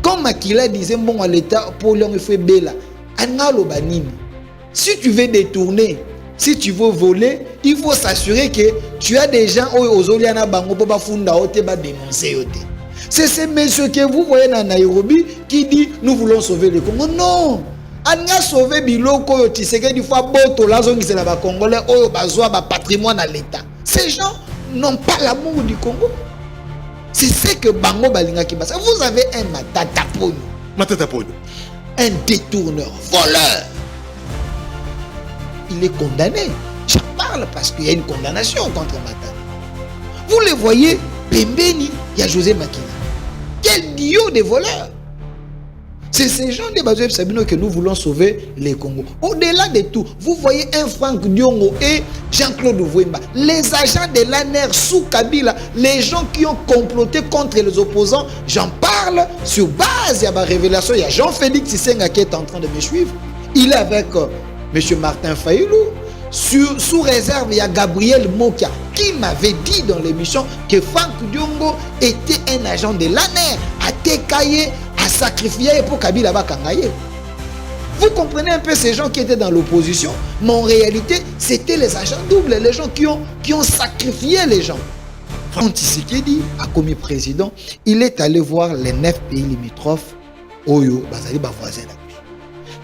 Comme Makila disait, bon, à l'État, pour l'homme, il fait bella. Si tu veux détourner, si tu veux voler, il faut s'assurer que tu as des gens aux Oliana Bango pour dénoncer. C'est ce monsieur que vous voyez dans Nairobi qui dit nous voulons sauver le Congo. Non! On a sauvé Biloko, Tshisekedi, fois Boto, la zone qui c'est là-bas, Congolais, Oyo, Bazoa, patrimoine à l'État. Ces gens n'ont pas l'amour du Congo. C'est ce que Bango Balinga qui passe. Vous avez un Matatapono. Un détourneur, voleur. Il est condamné. J'en parle parce qu'il y a une condamnation contre Matata. Vous le voyez, Pembeni, il y a José Makila. Quel duo de voleurs! C'est ces gens de Bazoé Sabino que nous voulons sauver les Congo. Au-delà de tout, vous voyez un Franck Diongo et Jean-Claude Vouemba, les agents de l'ANR sous Kabila, les gens qui ont comploté contre les opposants, j'en parle sur base, il y a ma révélation, il y a Jean-Félix Tshisenga qui est en train de me suivre. Il est avec M. Martin Fayoulou. Sous réserve, il y a Gabriel Mokia qui m'avait dit dans l'émission que Franck Diongo était un agent de l'ANR, à Tekaye, à sacrifier pour Kabila Bakangaye. Vous comprenez un peu ces gens qui étaient dans l'opposition, mais en réalité, c'était les agents doubles, les gens qui ont sacrifié les gens. Franck Tshisekedi a commis président, il est allé voir les 9 pays limitrophes, Oyo, Bazali, Bavoisin.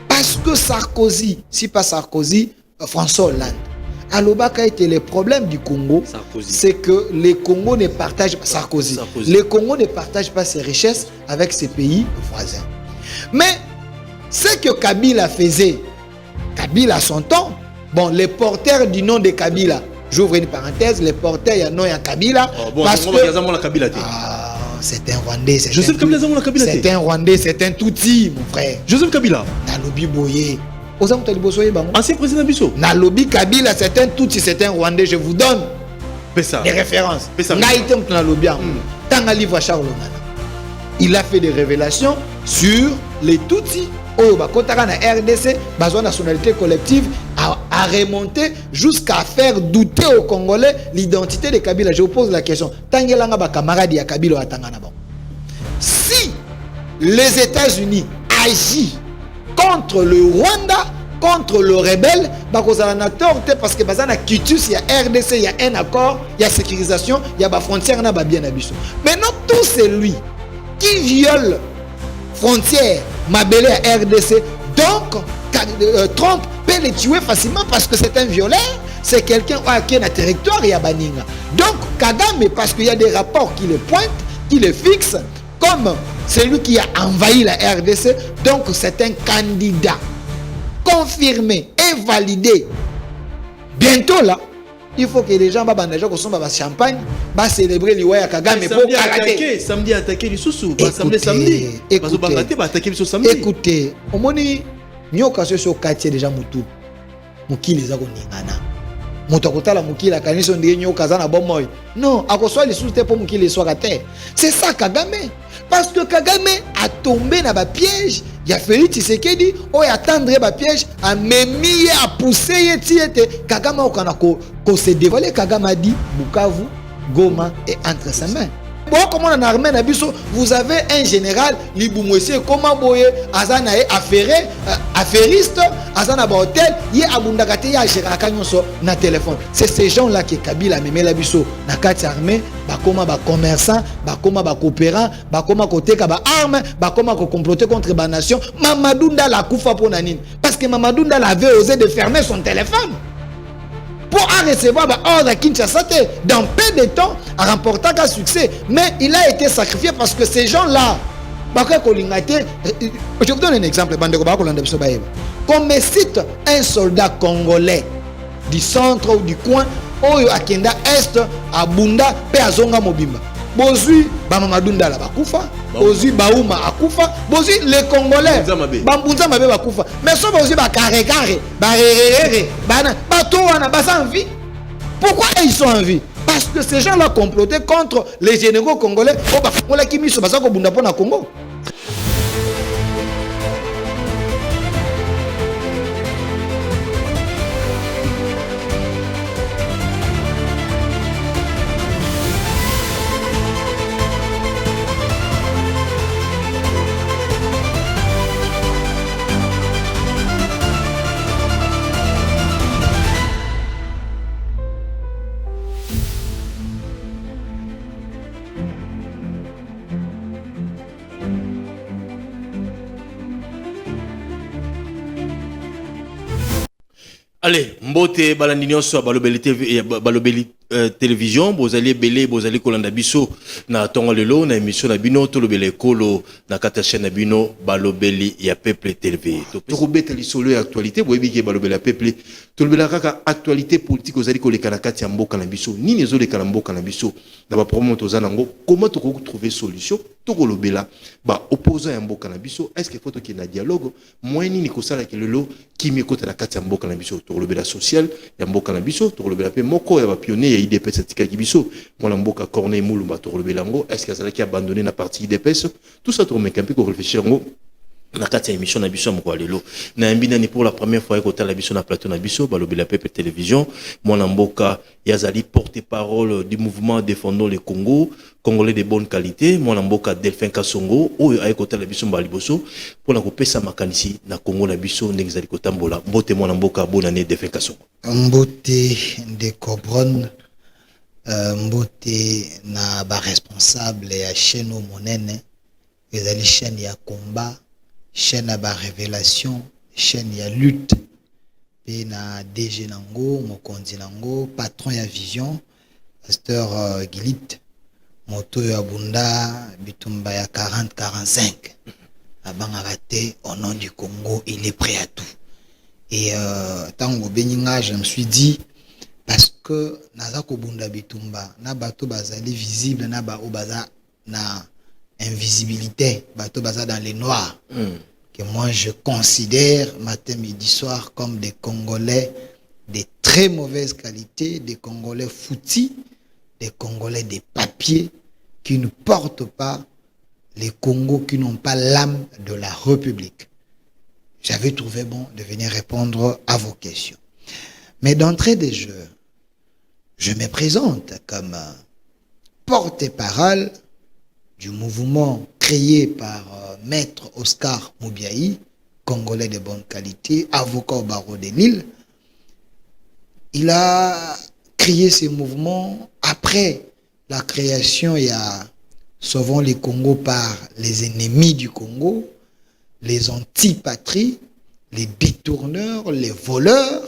Parce que Sarkozy, si pas Sarkozy, François Hollande. À l'Obaka était le problème du Congo, c'est que les Congos ne partagent pas Sarkozy. Les Congos ne partagent pas ses richesses avec ses pays voisins. Mais ce que Kabila faisait, Kabila son temps, bon, les porteurs du nom de Kabila, j'ouvre une parenthèse, les porteurs, il y a non, il y a Kabila. Parce que c'est un Rwandais. C'est un Rwandais, c'est un Tutsi, mon frère. Joseph Kabila. Nalobi Boye. Ancien président Bisso. Nalobi Kabila, c'est un Tutsi, c'est un Rwandais. Je vous donne des références. Il a fait des révélations sur les Tutsis. RDC, besoin de nationalité collective, a remonté jusqu'à faire douter aux Congolais l'identité de Kabila. Je vous pose la question. Si les États-Unis agissent contre le Rwanda, contre le rebelle, parce que dans Kitus, il y a RDC, il y a un accord, il y a sécurisation, il y a des frontières. Maintenant, tout celui qui viole frontières, Mabélé à RDC, donc Trump peut les tuer facilement parce que c'est un violeur, c'est quelqu'un qui est dans le territoire, il y a Baninga. Donc Kagame, parce qu'il y a des rapports qui le pointent, qui le fixent, comme celui qui a envahi la RDC, donc c'est un candidat confirmé et validé. Bientôt là, il faut que les gens sont champagne, célébrer l'Iwaya Kagame pour kalater. Samedi attaquer les sous-sous, samedi. Écoutez, au moment où nyoka so quartier déjà mutu. Mukili za koningana. Moto akotala mukili akaniso ndiye nyoka za na bomoy. Non, akoswa les sous-te pour mukili soit kate. C'est ça Kagame. Parce que Kagame a tombé dans le piège. Il a fallu Tshisekedi, il a attendre le piège, a mémis, a poussé, Kagame a se dévoilé. Kagame a dit Bukavu, Goma est entre ses mains. Bon, comme on a armé vous avez un général, Liboumouessé, comment boye, Azana est affairiste, Azana ba hôtel, il y a Abundagate, il y a Gérakagnonso, na téléphone. C'est ces gens-là qui Kabila memé la biso, na kati armée, bakoma ba commerçant, bakoma ba coopérant, bakoma koteka ba arme, bakoma ko comploter contre ba nation. Mamadou Ndala koufa pour nanine. Parce que Mamadou Ndala avait osé de fermer son téléphone. Pour recevoir l'ordre à Kinshasa, dans peu de temps, à remporter un succès. Mais il a été sacrifié parce que ces gens-là, je vous donne un exemple. Qu'on me cite un soldat congolais du centre ou du coin, Oyo Akenda Est, à Bunda, Péazonga Mobimba. Bozui, Mamadou Ndala Bakoufa, Bozui Baouma Akoufa, Bozui les Congolais, Bambunza Mabe Bakoufa. Mais ça, Bozui Bakare, Batouana, Basa en vie. Pourquoi ils sont en vie? Parce que ces gens-là complotaient contre les généraux congolais. Oh, bah, on l'a qui mis sur Basako Bundapona Congo. Allez, mbote balandinyo so balobeli TV balobeli télévision, bozali belé, bozali kolanda biso na tongo lelo na émission na bino to lobele kolo na kata chaîne na bino balobeli ya peuple TV. To robeta li solo ya actualité, boyebi ke balobeli ya peuple. To lobela kaka actualité politique ozali koleka na kati ya mboka na biso. Nini ezoleka na mboka na biso? Na ba problème tozana ngo, comment to trouver solution? To kolobela ba opposant ya mboka na biso, est-ce que faut to ki na dialogue? Moi nini kosala ke lelo kimi kota na kati ya mboka na biso? To kolobela social ya mboka na biso, to kolobela pe moko ya ba pionnier IDPS tika kibiso moi mboka Corneille Moulumba to rebelango est-ce que ça qui abandonné na partie IDPS tout ça to mekampi ko réfléchir ngo na kati ya émission na biso moko lelo na mbina ni pour la première fois ko tala biso na plateau na biso balobela pepe télévision moi mboka yazali porte-parole du mouvement défendons le Congo congolais de bonne qualité moi mboka Delphin Kasongo oyo ay ko tala biso mbaliboso pour na kopesa makanisi na Congo na biso ndengizali ko tambola mbote moi mboka bonne année Delphin Kasongo mbote de Cobron mbote na ba responsable ya chaîne monene ezali chaîne ya combat chaîne ya ba révélation chaîne ya lutte pe na DG nango mokonzi nango patron ya vision pasteur Gilit moto ya bunda bitumba ya 40-45 abanga raté au nom du Congo il est prêt à tout et tango beninga je me suis dit parce que naza ko bunda bitumba na bato bazali visible na ba obaza na invisibilité bato baza dans les noirs que moi je considère matin midi soir comme des Congolais de très mauvaise qualité, des Congolais foutis, des Congolais des papiers qui ne portent pas les Congos, qui n'ont pas l'âme de la République. J'avais trouvé bon de venir répondre à vos questions. Mais d'entrée de jeu, je me présente comme porte-parole du mouvement créé par Maître Oscar Moubiaï, Congolais de bonne qualité, avocat au barreau de Lille. Il a créé ce mouvement après la création, il y a Sauvons les Congos par les ennemis du Congo, les antipatries, les détourneurs, les voleurs,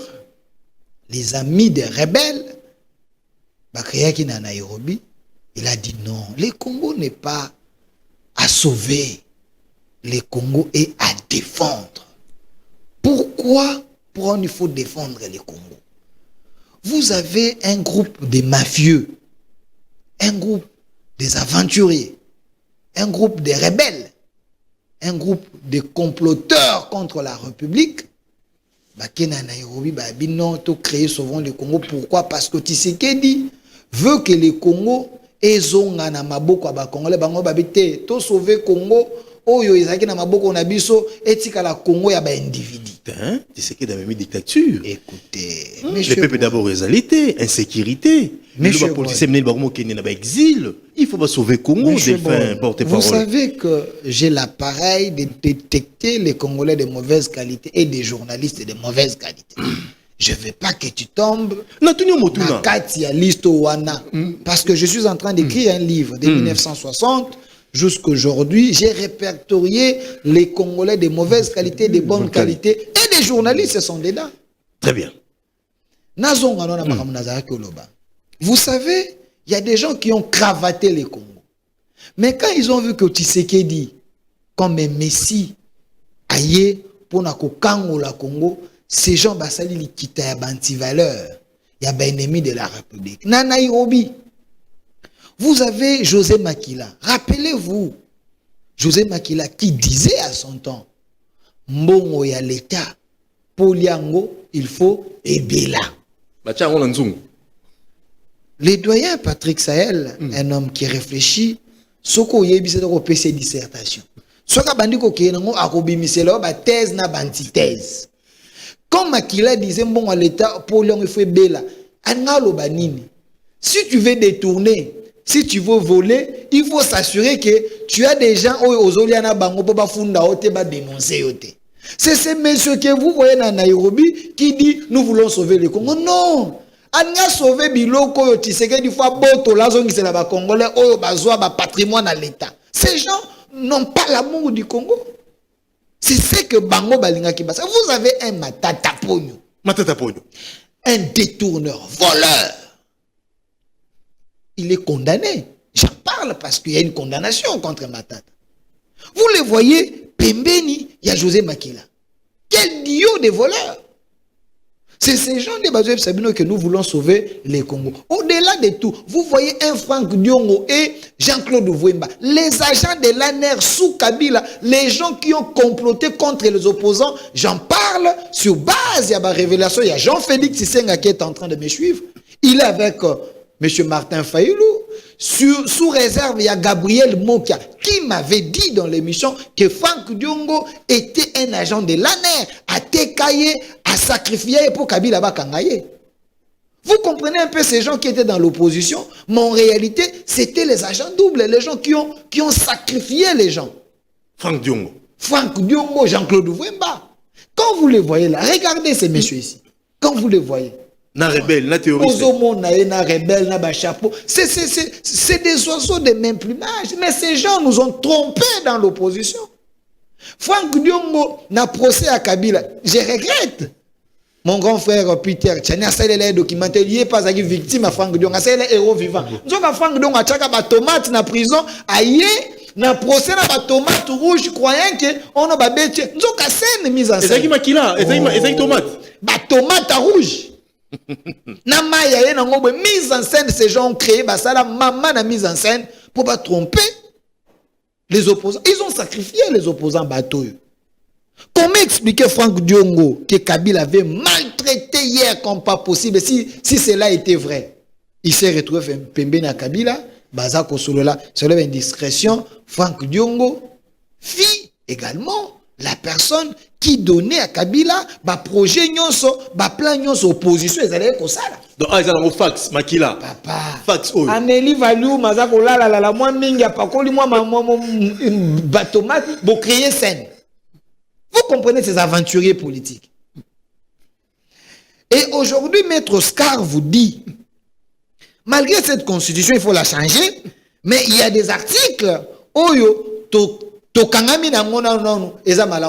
les amis des rebelles. Bakaya qui na Nairobi, il a dit non, le Congo n'est pas à sauver, le Congo est à défendre. Pourquoi il faut défendre le Congo? Vous avez un groupe de mafieux, un groupe des aventuriers, un groupe de rebelles, un groupe de comploteurs contre la République. Bakena Nairobi, non, to créer souvent le Congo. Pourquoi? Parce que Tshisekedi veut que le Congo ezonga na maboko ya Congolais bango babite to sauver Congo oyo ezaki na maboko na biso etika la Congo ya ba individu. Tshisekedi a même dictature. Écoutez, le peuple d'abord réalité, insécurité. Le politicien mené le Kenya na ba exil. Il faut pas sauver Congo. Vous savez que j'ai l'appareil de détecter les Congolais de mauvaise qualité et des journalistes de mauvaise qualité. Je ne veux pas que tu tombes dans la liste Wana. Parce que je suis en train d'écrire un livre de 1960 jusqu'à aujourd'hui. J'ai répertorié les Congolais de mauvaise qualité, de bonne qualité. Et les journalistes sont dedans. Très bien. Vous savez, il y a des gens qui ont cravaté les Congos. Mais quand ils ont vu que Tshisekedi, comme un messie, aïe, pour na Kongo la Congo, ces gens basali li kita ya banti-valeur, ya ba ennemi de la République. Na Nairobi, vous avez José Makila. Rappelez-vous, José Makila qui disait à son temps, Mbongo ya l'État, Poliango, il faut Ebela. Le doyen Patrick Sahel, un homme qui réfléchit, soko yebise ko PC dissertation. Soka bandiko ke nango akobimisela ba thèse na bantithèse. Comme Makila disait, bon, à l'État, pour l'homme, il faut bela. Si tu veux détourner, si tu veux voler, il faut s'assurer que tu as des gens aux Oliana Bango pour dénoncer. C'est ce monsieur que vous voyez dans Nairobi qui dit nous voulons sauver le Congo. Non! On a sauvé Biloko yo Tshisekedi fois boto la zone qui c'est là Congolais oyo bazwa ba patrimoine à l'État. Ces gens n'ont pas l'amour du Congo. C'est ce que Bango Balinga qui passe. Vous avez un matata pogno. Matata Ponyo. Un détourneur, voleur. Il est condamné. J'en parle parce qu'il y a une condamnation contre Matata. Vous le voyez, Pembeni, il y a José Makila. Quel duo de voleurs. C'est ces gens de Bazoëf Sabino que nous voulons sauver les Congos. Au-delà de tout, vous voyez un Franck Diongo et Jean-Claude Vouemba, les agents de l'ANR sous Kabila, les gens qui ont comploté contre les opposants, j'en parle sur base, il y a ma révélation, il y a Jean-Félix Tshisenga qui est en train de me suivre. Il est avec M. Martin Fayoulou. Sous réserve, il y a Gabriel Mokia qui m'avait dit dans l'émission que Franck Diongo était un agent de l'ANR, à Tekaye, à sacrifier pour Kabila Bakangaye. Vous comprenez un peu ces gens qui étaient dans l'opposition, mais en réalité, c'était les agents doubles, les gens qui ont sacrifié les gens. Franck Diongo. Franck Diongo, Jean-Claude Vouemba. Quand vous les voyez là, regardez ces messieurs ici. Quand vous les voyez. Na rebelle, na terroriste. Na rebelle, na ba chapeau. C'est des oiseaux de même plumage. Mais ces gens nous ont trompés dans l'opposition. Franck Diongo n'a procès à Kabila. Je regrette. Mon grand frère Peter Tchani a fait les documentaires. Il n'est pas victime à Franck Diongo. C'est un héros vivant. Nous avons Franck Diongo a tchaka ba tomate na prison. Aïe, na procès na ba tomate rouge croyant que on a ba bête. Nous avons scène mise en scène. Ezaki makila, ezaki tomate. Ba tomate rouge. Na maya ye na ngobwe mise en scène, ces gens ont créé basala maman na mise en scène pour pas tromper les opposants. Ils ont sacrifié les opposants bateau. Comment expliquer Franck Diongo que Kabila avait maltraité hier comme pas possible si cela était vrai? Il s'est retrouvé Pembeni à Kabila, Bazako Solola, sur l'indiscrétion, Franck Diongo fit également la personne qui donnait à Kabila ba projet nyonso, ba plan nyonso opposition ezalé ko sala. Donc ils ont fax makila. Papa. Fax oyo. Amélie Valou mazako la moi mingi apakoli moi batomate bo créer scène. Vous comprenez ces aventuriers politiques. Et aujourd'hui Maître Oscar vous dit malgré cette constitution il faut la changer, mais il y a des articles oyo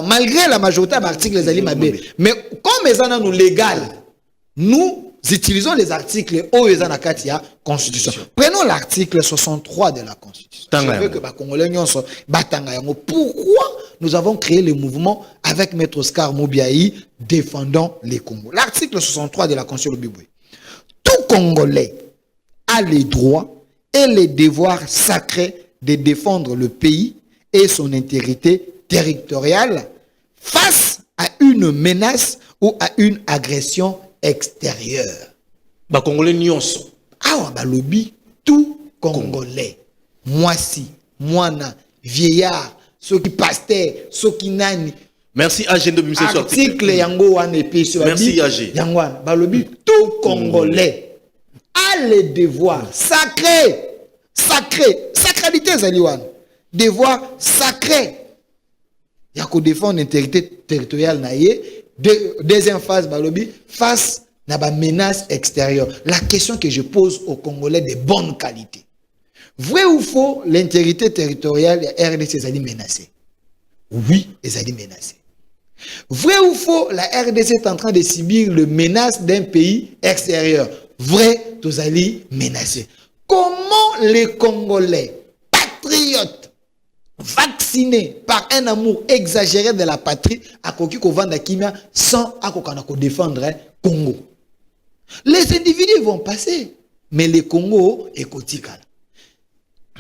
malgré la majorité des articles les ali mabe, mais comme les sont nous légal, nous utilisons les articles oyo na kati ya constitution. Prenons l'article 63 de la constitution. Je veux que ba Congolais nyonso batanga yango. Pourquoi nous avons créé le mouvement avec Maître Oscar Mobiaï défendant les Congos. L'article 63 de la constitution du Biboué. Tout Congolais a les droits et les devoirs sacrés de défendre le pays et son intégrité territoriale face à une menace ou à une agression extérieure. Ba Congolais nyonso. Ah ba lobby tout Congolais. Moi si, moina, vieillard, ceux qui pasteur, ceux qui nani. Merci AG de Bimse article yango wan épisode. Merci AG. Yango wan ba lobby tout Congolais a les devoirs sacrés. Sacralité zaliwan. Devoir sacré. Il y a qu'on défendre l'intégrité territoriale naïe. Deuxième phase, balobi, face à la menace extérieure. La question que je pose aux Congolais de bonne qualité. Vrai ou faux, l'intégrité territoriale de la RDC est menacée? Oui, elle est menacée. Vrai ou faux, la RDC est en train de subir le menace d'un pays extérieur? Vrai, tous allez menacés. Comment les Congolais patriotes vaccinés par un amour exagéré de la patrie à Kokiko Vandakimia sans à défendre Congo? Les individus vont passer, mais les Congo est cotikal.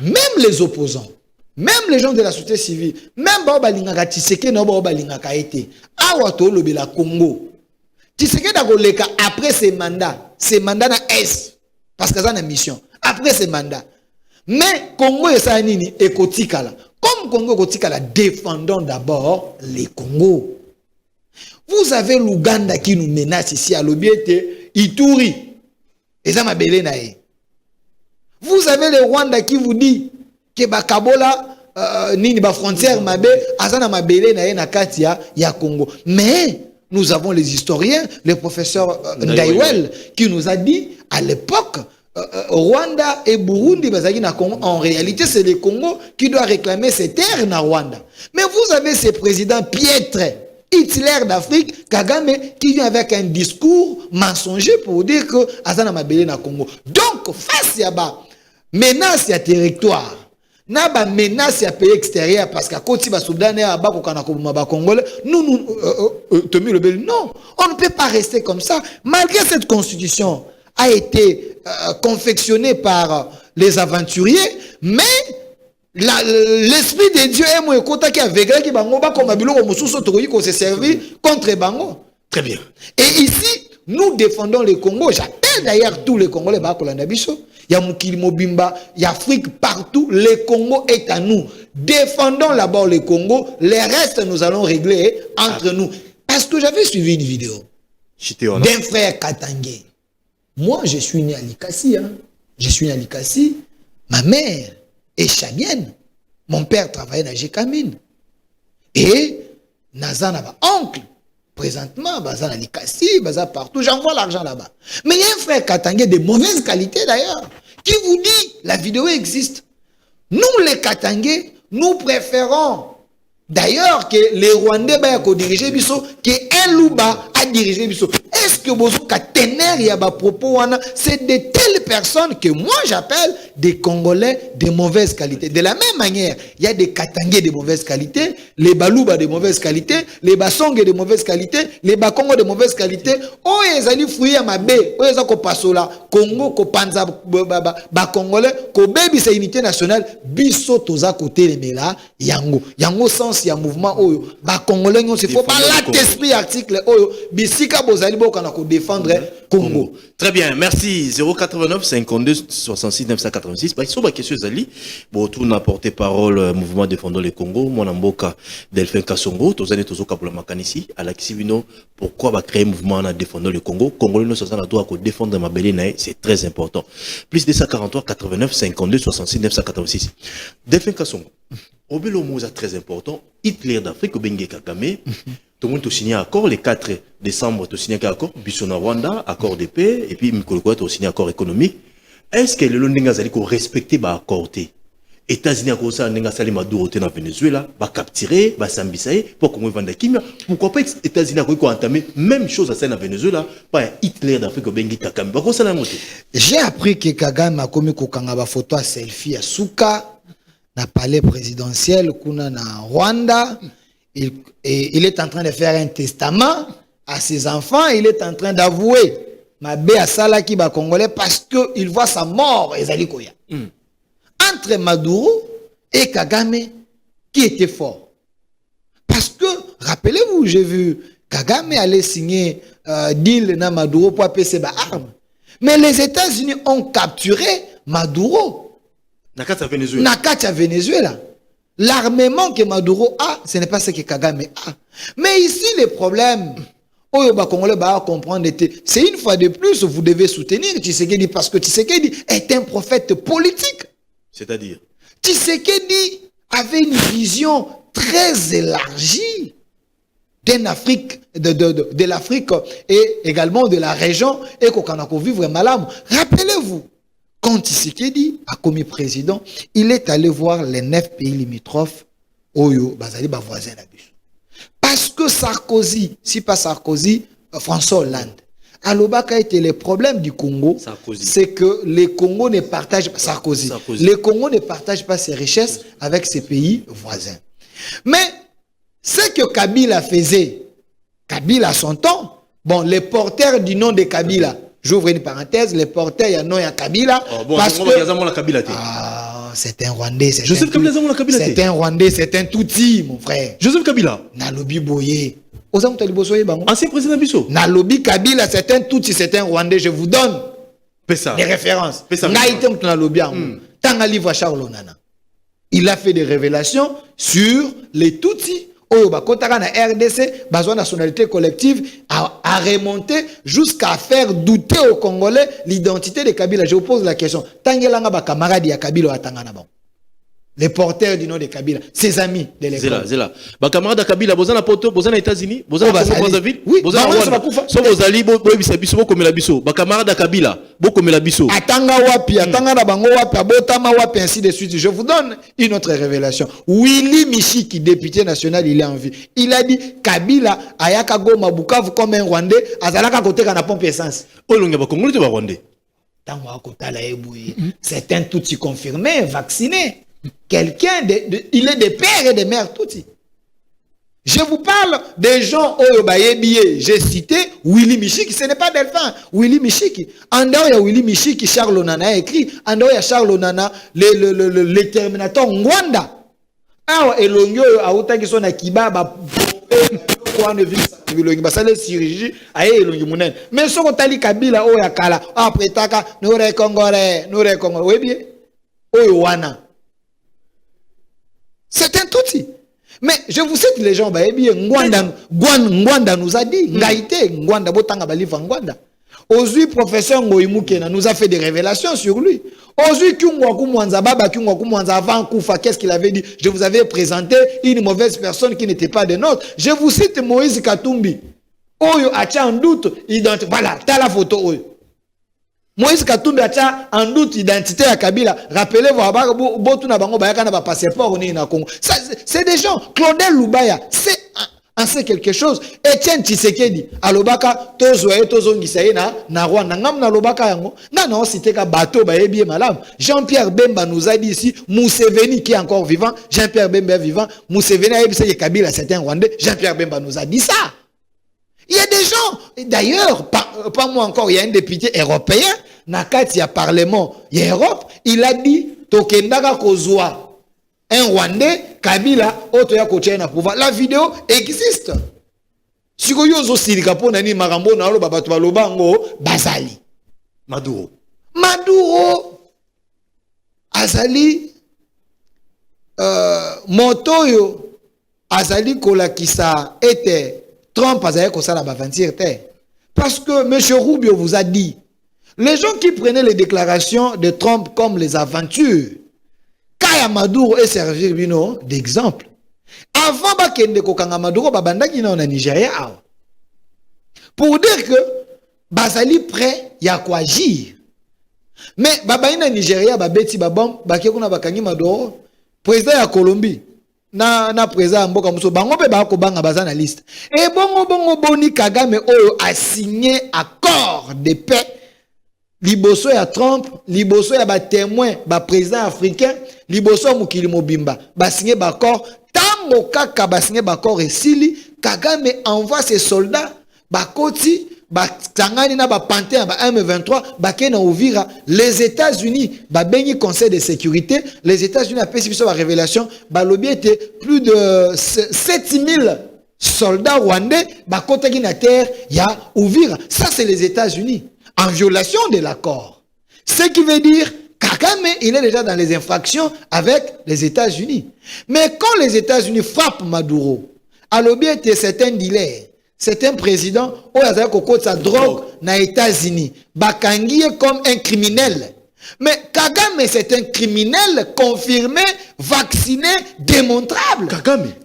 Même les opposants, même les gens de la société civile, même Baobalingaka Tshisekedi no Baobalingaka été, awato lobi la Congo. Tshisekedi dakoleka après ses mandats na S parce que ça une mission. Après ses mandats. Mais Congo et ça nini et kotikala. Comme Congo kotikala, défendons d'abord les Congos. Vous avez l'Ouganda qui nous menace ici à l'Obiete, Ituri. Et ça m'a belé naé. Vous avez le Rwanda qui vous dit que Bakabola nini ba frontière mabe azana mabele naé na katia ya Congo. Mais nous avons les historiens, le professeur Ndaiwel qui nous a dit à l'époque Rwanda et Burundi, en réalité, c'est le Congo qui doit réclamer ses terres dans Rwanda. Mais vous avez ces présidents piètres Hitler d'Afrique, Kagame qui vient avec un discours mensonger pour dire que Azana Mabele na Congo. Donc, face à ba menace à territoire, na ba menace à pays extérieur parce qu'à côté ba Soudan et à ba Congolais, nous Tommy Lebel, non, on ne peut pas rester comme ça. Malgré cette constitution a été confectionnée par les aventuriers, mais l'esprit de Dieu est mon écoute qui a vécu qui bango ba comme biloko mususu tokoki ko se servir contre bango. Très bien. Et ici nous défendons le Congo. J'appelle d'ailleurs tous les Congolais ba kolanda biso. Il y a Mukili Mobimba, il y a Afrique partout. Le Congo est à nous. Défendons d'abord le Congo. Le reste nous allons régler entre nous. Parce que j'avais suivi une vidéo d'un frère Katangé. Moi je suis né à Likasi. Hein. Je suis né à Likasi. Ma mère et Chamienne. Mon père travaillait dans Gécamine. Et Nazan avait oncle. Présentement, Bazan Likassi, Bazan partout. J'envoie l'argent là-bas. Mais il y a un frère Katangé de mauvaise qualité d'ailleurs, qui vous dit, la vidéo existe. Nous les Katangé, nous préférons d'ailleurs que les Rwandais vont diriger Bisso, que un Louba a dirigé Bisso. Est-ce que vous avez un propos, c'est de telles personnes que moi j'appelle des Congolais de mauvaise qualité. De la même manière, il y a des Katangé de mauvaise qualité, les Balouba de mauvaise qualité, les Basongue de mauvaise qualité, les Bakongo de mauvaise qualité. Oh, ils allaient fouiller à ma baie, oh, ils ont passé là, Congo, Kopanza, Congolais, Kobebi, c'est unité nationale, Bisso, Toza, côté les Mela, Yango. Yango sens, il y a un mouvement, oh, Congolais, il ne faut pas l'esprit article, oh, Bissika, Bozali, Bokana, défendre Congo. Très bien, merci. 089 52 66 986. Bah, sur ma question, Zali, bon, tout n'a porté parole, mouvement défendant le Congo, mon amboka, Delphin Kassongo, tous années, tous au Kapola Makanisi, à la Kisivino, pourquoi va créer un mouvement en défendant le Congo? Congolais, nous sommes à droit à défendre ma belle, c'est très important. Plus de 143 89 52 66 986. Delphin Kassongo. Obelo Mouza très important. Hitler d'Afrique, Bengue Kagame. Tout le monde a signé un accord. Le 4 décembre, tu as signé un accord. Bissona Rwanda, accord de paix. Et puis, Mikolo, tu as signé un accord économique. Est-ce que le Londres a respecté l'accord? États-Unis a commencé à salir Maduro dans Venezuela, va capturer, va s'ambisayer pour qu'on vende Kimia. Pourquoi pas États-Unis a entamé même chose à ça dans Venezuela, pas Hitler d'Afrique au Bengi Kagame. J'ai appris que Kagame a commis une photo à selfie à Souka. Na palais présidentiel kuna na Rwanda, il est en train de faire un testament à ses enfants, il est en train d'avouer Mabé à Salaki ba Congolais parce que il voit sa mort ezali koya. Entre Maduro et Kagame qui était fort. Parce que rappelez-vous, j'ai vu Kagame aller signer deal na Maduro pour appeler ses armes. Mais les États-Unis ont capturé Maduro. Nakata Venezuela. Nakata Venezuela. L'armement que Maduro a, ce n'est pas ce que Kagame a. Mais ici, le problème, c'est une fois de plus, vous devez soutenir Tshisekedi parce que Tshisekedi est un prophète politique. C'est-à-dire Tshisekedi avait une vision très élargie d'une Afrique, de l'Afrique et également de la région et qu'on a vivre malam. Rappelez-vous, quand Tshisekedi a commis président, il est allé voir les 9 pays limitrophes Oyo, Bazali, voisins parce que Sarkozy, si pas Sarkozy, François Hollande, à l'Obaka était le problème du Congo, c'est que les Congos ne partagent pas Sarkozy. Les Congos ne partagent pas ses richesses avec ses pays voisins. Mais ce que Kabila faisait, Kabila à son temps, bon, les porteurs du nom de Kabila, j'ouvre une parenthèse, les porteurs, il y a non, il y a Kabila. Oh, bon, parce que c'est un Rwandais. Joseph Kabila, c'est un Rwandais, c'est un Tutsi, mon frère. Joseph Kabila. Nalobi Boye. Ancien président Bisso. Nalobi Kabila, c'est un Tutsi, c'est un Rwandais. Je vous donne des références. Il a fait des révélations sur les Tutsis. RDC, besoin de nationalité collective, a remonté jusqu'à faire douter aux Congolais l'identité de Kabila. Je vous pose la question. Tangelanga ba camarade ya Kabila atangana bon. les porteurs du nom de Kabila, ses amis de l'école. Zela. Ba camarade Kabila, bozana poto, bozana États-Unis, bozana Brazzaville, oui, bozana Rwanda. So bozali bo bisabiso bo komela biso. Ba camarade Kabila, bo komela biso. Atanga wapi, atanga na bango wapi, abotama wapi, ainsi de suite. Je vous donne une autre révélation. Willy Michiki, député national, il est en vie. Il a dit Kabila ayaka goma Bukavu comme un Rwandais, azalaka côté kana pompe essence. Olonga ba Congolais ba Rwandais. Tango akota la ebouyi. C'est un Tutsi confirmé, vacciné. Quelqu'un, il est des pères et des mères Tutsi. Je vous parle des gens au Bayebiye. J'ai cité Willy Michiki, ce n'est pas Delphin. Willy Michiki. En dehors, il y a Willy Michiki, Charles Onana a écrit. En dehors, il y a Charles Onana, le Terminator Ngwanda. Alors, et l'onyo, a autant qu'ils sont à Kiba, ça les chirurgie aye elongi munene mais soko tali Kabila o yakala après taka nous Congolais oui bien oyo wana c'est un Tutsi. Mais je vous cite les gens, Ngwanda nous a dit, Ngaïté, Ngwanda, Botanga Balifa Ngwanda. Aujourd'hui, professeur Ngoïmoukena nous a fait des révélations sur lui. Aujourd'hui, avant Koufa, qu'est-ce qu'il avait dit? Je vous avais présenté une mauvaise personne qui n'était pas de nôtre. Je vous cite Moïse Katumbi. Oyo a en doute, voilà, t'as la photo, Oyo. Moïse Katumbi a en doute identité à Kabila. Rappelez-vous, passeport na Congo. C'est des gens. Claudel Loubaya, c'est quelque chose. Etienne Tshisekedi, alobaka tozoye tozongisaye na Rwanda. Ngam na lobaka yango. Ngana on cité ka bateau ba ebie malam. Jean-Pierre Bemba nous a dit ici, Museveni qui est encore vivant, Jean-Pierre Bemba est vivant, Museveni a dit Kabila c'est un Rwandais, Jean-Pierre Bemba nous a dit ça. Il y a des gens, d'ailleurs, pas moi encore, il y a un député européen, Nakati ya Parlement, il y a Europe, il a dit, Tokendaka Kozwa, un Rwandais, Kabila, Otoya Koche na pouvoir. La vidéo existe. Si vous avez aussi nani marambo na lo babatu baloba ngo bazali. Maduro azali motoyo azali kolakisa ete Trump a dit ça parce que M. Rubio vous a dit, les gens qui prenaient les déclarations de Trump comme les aventures, Kaya Maduro est servi d'exemple. Avant Bakende Kokanga Maduro, Babandaki na Nigeria. Pour dire que Bazali prêt, il y a quoi agir. Mais Babaina Nigeria, Babeti Babam, Bakekuna Bakangi Maduro, président de Colombie. Na président mboka muso bango pe ba ko banga bazana liste et bongo boni Kagame oyo a signé accord de paix liboso ya Trump liboso ya ba témoin ba président africain liboso mukili mobimba ba signé ba accord tango kaka ba signé ba accord esili Kagame envoie ses soldats ba koti ba tangani na ba pantin ba M23 ba kena Uvira. Les États-Unis ba bengi conseil de sécurité, les États-Unis a fait sur la révélation ba lobby était plus de 7000 soldats rwandais ba kotaki na terre ya Uvira. Ça c'est les États-Unis en violation de l'accord. Ce qui veut dire Kagame il est déjà dans les infractions avec les États-Unis. Mais quand les États-Unis frappent Maduro, à lobby était certains dealers. C'est un président où il a côté sa drogue aux États-Unis. Bakangi est comme un criminel. Mais Kagame, c'est un criminel confirmé, vacciné, démontrable.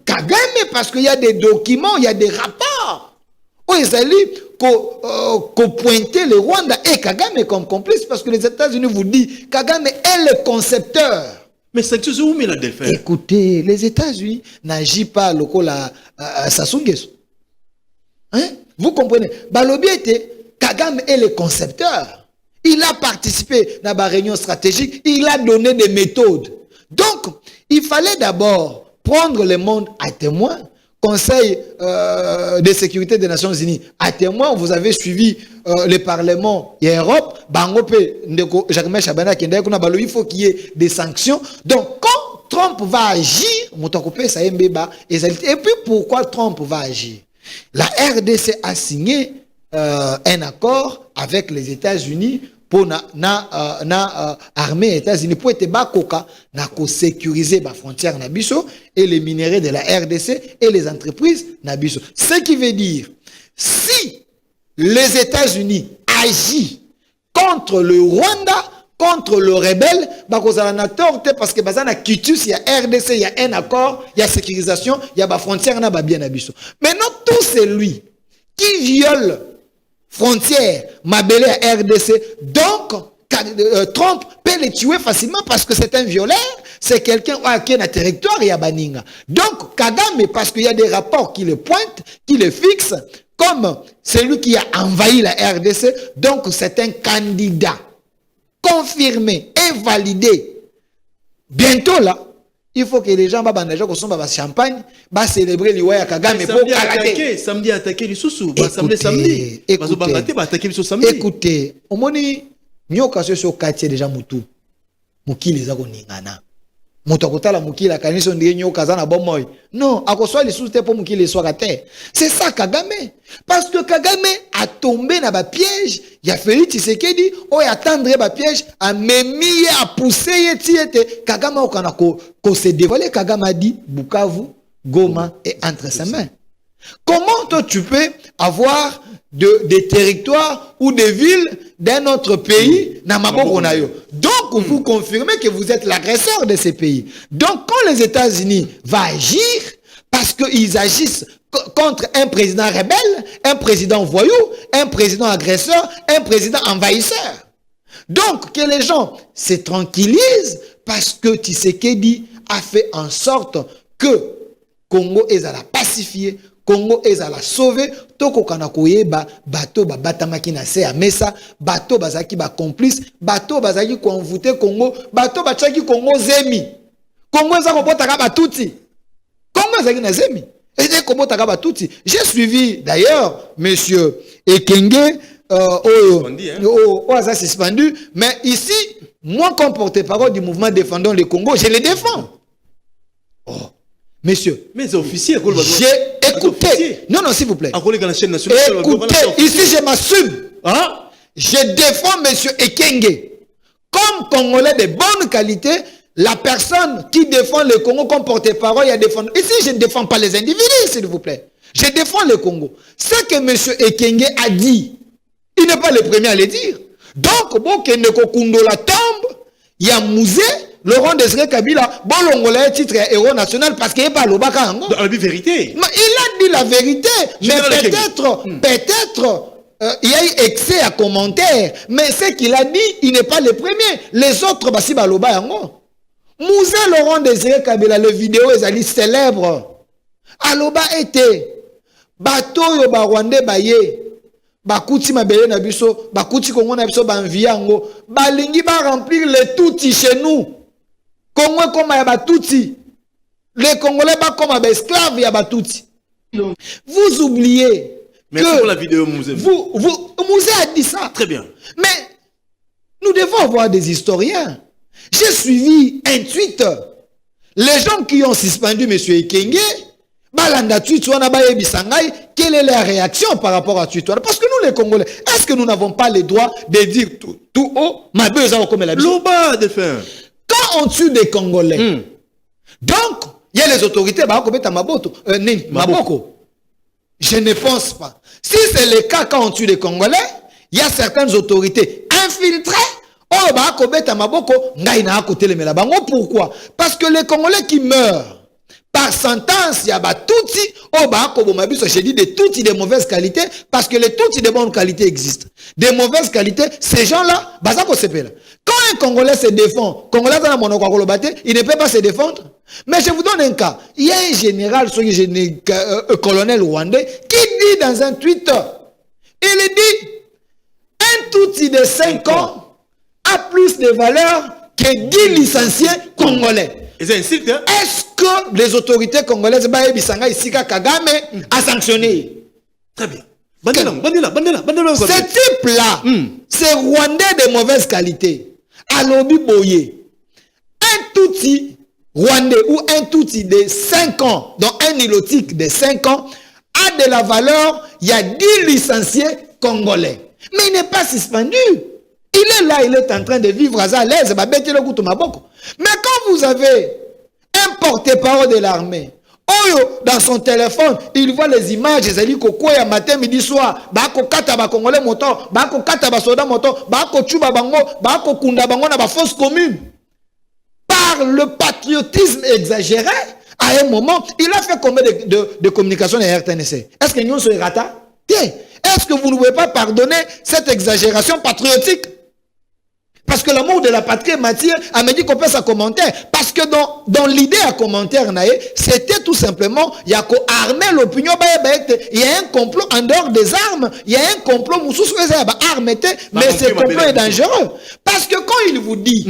Kagame, parce qu'il y a des documents, il y a des rapports. Où ils allaient pointer le Rwanda et Kagame comme complice parce que les États-Unis vous disent Kagame est le concepteur. Mais c'est que où met la Delphin? Écoutez, les États-Unis n'agissent pas à Sassou Nguesso. Hein? Vous comprenez? Balobi était Kagame est le concepteur. Il a participé dans la réunion stratégique. Il a donné des méthodes. Donc, il fallait d'abord prendre le monde à témoin. Conseil de sécurité des Nations Unies à témoin. Vous avez suivi le Parlement et l'Europe. Il faut qu'il y ait des sanctions. Donc, quand Trump va agir, et puis pourquoi Trump va agir? La RDC a signé un accord avec les États-Unis pour armée États-Unis pour être bakoka na ko sécuriser la frontière nabiso et les minéraux de la RDC et les entreprises nabiso. Ce qui veut dire si les États-Unis agissent contre le Rwanda, contre le rebelle, bakozala tort parce que bazana kitus, il y a RDC, il y a un accord, il y a sécurisation, il y a ba frontière na ba bien abisso. Maintenant tout celui qui viole frontière mabele à RDC, donc Trump peut les tuer facilement parce que c'est un violeur, c'est quelqu'un qui est dans le territoire, il y a Baninga. Donc, Kagame, parce qu'il y a des rapports qui le pointent, qui le fixent, comme celui qui a envahi la RDC, donc c'est un candidat confirmé et validé. Bientôt là, il faut que les gens va champagne, va célébrer l'Iwaya Kagame pour attaquer. Samedi attaquer les sous-sous, samedi. Écoutez, au moment nyoka so quartier déjà mutu mukili za koningana mutu akotala mukili akaniso ndiye nyoka za na bomoy non akoswa les sous te pour mukili soit terre. C'est ça Kagame, parce que Kagame a tombé dans ba piège, il a Félix Tshisekedi o ya tendre ba piège a memi a pousser tiete Kagame o kana ko se dévoiler. Kagame a dit Bukavu, Goma est entre ses mains. Comment toi tu peux avoir des territoires ou des villes d'un autre pays dans maboko na yo? Donc vous confirmez que vous êtes l'agresseur de ces pays. Donc quand les États-Unis vont agir parce qu'ils agissent contre un président rebelle, un président voyou, un président agresseur, un président envahisseur. Donc que les gens se tranquillisent parce que Tshisekedi a fait en sorte que Congo est à la pacifier, Congo est à la sauver. Toko kana koyeba bato ba batamaki na se ya mesa, bato bazaki ba complice, bato bazaki ko envoûter Congo, bato bachaki Congo zemi. Congo za kobotaka batuti. Congo zaki na zemi. Et dès kobotaka batuti. J'ai suivi d'ailleurs monsieur Ekenge ça suspendu, mais ici moi comme porte-parole du mouvement Défendons le Congo, je le défends. Oh. Messieurs, mais officiers, j'ai écouté. Non, s'il vous plaît. Écoutez, ici je m'assume. Hein? Je défends monsieur Ekenge. Comme Congolais de bonne qualité, la personne qui défend le Congo comme porte-parole, il y a défendre. Ici, je ne défends pas les individus, s'il vous plaît. Je défends le Congo. Ce que monsieur Ekenge a dit, il n'est pas le premier à le dire. Donc, bon, que la tombe, il y a musée. Laurent Désiré Kabila, bon l'ongolais titre héros national parce qu'il n'est pas le baka. Dans la vérité. Mais il a dit la vérité. Mais peut-être, il y a eu excès à commentaire. Mais ce qu'il a dit, il n'est pas le premier. Les autres, bah si baloba yango. Musée Laurent Désiré Kabila, le vidéo est allé célèbre. Aloba était bateau yo ba Rwandais baye. Bakuti mabele na biso, bakuti Congo na biso ba enviango. Balingi ba remplir le touti chez nous. Congo comme Yabatouti. Les Congolais comme esclaves Yabatouti. Vous oubliez. Merci pour la vidéo, Mouzé. Mouzé a dit ça. Très bien. Mais nous devons avoir des historiens. J'ai suivi un tweet. Les gens qui ont suspendu M. Ekenge, balanda tweet, quelle est la réaction par rapport à tweet? Parce que nous les Congolais, est-ce que nous n'avons pas le droit de dire tout haut, ma besoin comme la Loba de fin. Quand on tue des Congolais, donc, il y a les autorités, Maboko. Je ne pense pas. Si c'est le cas quand on tue des Congolais, il y a certaines autorités infiltrées. Pourquoi? Parce que les Congolais qui meurent par sentence, il y a Tutsi, je dis des Tutsi de mauvaise qualité, parce que les Tutsi de bonne qualité existent. De mauvaise qualité, ces gens-là, quand un Congolais se défend, Congolais il ne peut pas se défendre. Mais je vous donne un cas. Il y a un général, colonel rwandais, qui dit dans un tweet, il dit, un Tutsi de 5 ans a plus de valeur que 10 licenciés congolais. Est-ce que les autorités congolaises Kagame a sanctionné? Très bien. Ce type-là, c'est Rwandais de mauvaise qualité. Alobi Boye. Un Tutsi Rwandais ou un Tutsi de 5 ans, dont un ilotique de 5 ans, a de la valeur, il y a 10 licenciés congolais. Mais il n'est pas suspendu. Il est là, il est en train de vivre à l'aise. Mais quand vous avez un porte-parole de l'armée, Oyo, dans son téléphone, il voit les images, Zali Koko, ya matin, midi, soir, Bako Kata, ba Congolais moto, Bako Kata, ba Soda moto, Bako Chuba Bango, Bako Kunda Bango, na ba fausse commune. Par le patriotisme exagéré, à un moment, il a fait combien de communication à RTNC? Est-ce que nous sommes rata? Est-ce que vous ne pouvez pas pardonner cette exagération patriotique? Parce que l'amour de la patrie, Mathieu, a me dit qu'on peut sa commentaire. Parce que dans l'idée à commentaire, c'était tout simplement, il y a qu'à armer l'opinion, il y a un complot en dehors des armes, il y a un complot, mais ce complot est dangereux. Parce que quand il vous dit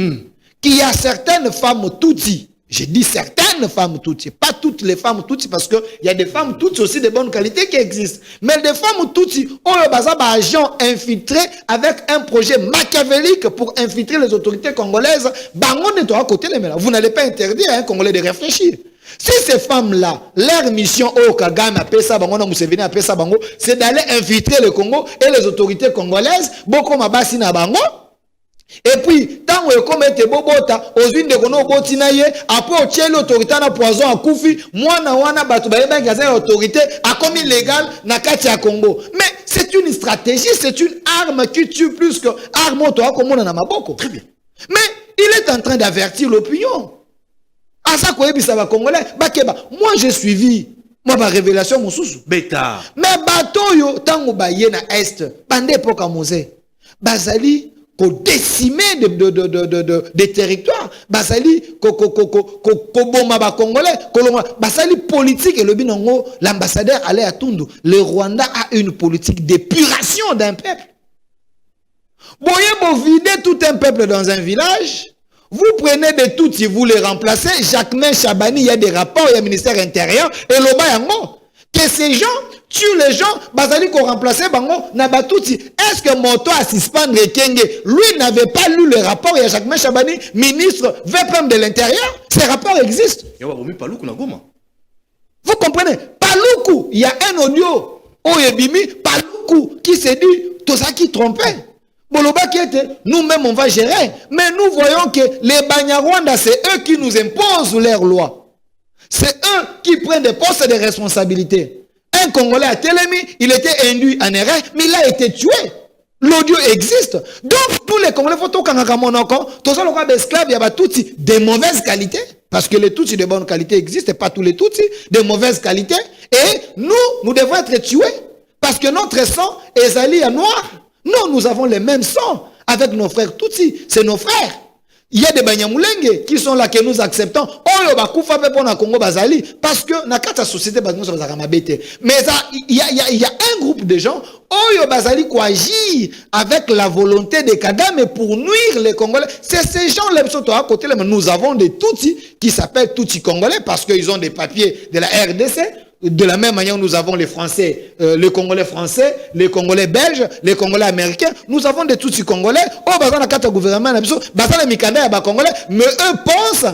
qu'il y a certaines femmes Tutsi, j'ai dit certaines femmes Tutsi, pas toutes les femmes Tutsi, parce qu'il y a des femmes Tutsi aussi de bonne qualité qui existent. Mais des femmes Tutsi, on a des agents infiltrés avec un projet machiavélique pour infiltrer les autorités congolaises. Vous n'allez pas interdire à un Congolais de réfléchir. Si ces femmes-là, leur mission au Kagame, c'est d'aller infiltrer le Congo et les autorités congolaises, beaucoup mabasi na bango. Et puis, tant que comme était bobota, aux unes de kono botinaye, après au tchèle l'autorité na poison à Koufi, moi na wana batu baïba gaza l'autorité a comme illégal na Katia Congo. Mais c'est une stratégie, c'est une arme qui tue plus que arme toi comme on en a maboko. Très bien. Mais il est en train d'avertir l'opinion. À ça quoi ça va congolais, bakeba. Moi j'ai suivi ma révélation mon sousou. Beta. Mais bateau yo tango baye na est, bande époque à Mosé. Bazali ko décimer des territoires, basali ko bomba ba congolais, basali politique et le binongo, l'ambassadeur allait à Tundu. Le Rwanda a une politique d'épuration d'un peuple. Boye bo vider tout un peuple dans un village, vous prenez des Tutsis, vous les remplacez, Jacquemin Chabani, il y a des rapports, il y a le ministère intérieur et l'Oba yango. Que ces gens tuent les gens, basali ko remplacer bango na batuti. Est-ce que Moto à suspendre Kenge, lui n'avait pas lu le rapport, il y a Jacquemin Chabani, ministre VPM de l'Intérieur, ces rapports existent. Vous comprenez? Paloukou, il y a un audio, Oyebimi, Paloukou, qui s'est dit, tout ça qui trompait. Boloba qui était, nous-mêmes on va gérer. Mais nous voyons que les Banyarwanda, c'est eux qui nous imposent leurs lois. C'est eux qui prennent des postes de responsabilité. Un Congolais à Télémi, il était induit en erreur, mais il a été tué. L'audio existe. Donc, tous les Congolais, faut tout ça, le esclaves, il y a Tutsi de mauvaise qualité. Parce que les Tutsis de bonne qualité existent, et pas tous les Tutsis de mauvaise qualité. Et nous devons être tués. Parce que notre sang est allié à noir. Nous avons le même sang avec nos frères Tutsis. C'est nos frères. Il y a des Banyamulenge qui sont là que nous acceptons. Parce que dans la société, mais il y a un groupe de gens qui agissent avec la volonté de Kagame pour nuire les Congolais. C'est ces gens-là à côté. Nous avons des Tutsis qui s'appellent Tutsis Congolais parce qu'ils ont des papiers de la RDC. De la même manière, nous avons les Français, les Congolais français, les Congolais belges, les Congolais américains. Nous avons des Tutsis Congolais. Gouvernement, mais eux pensent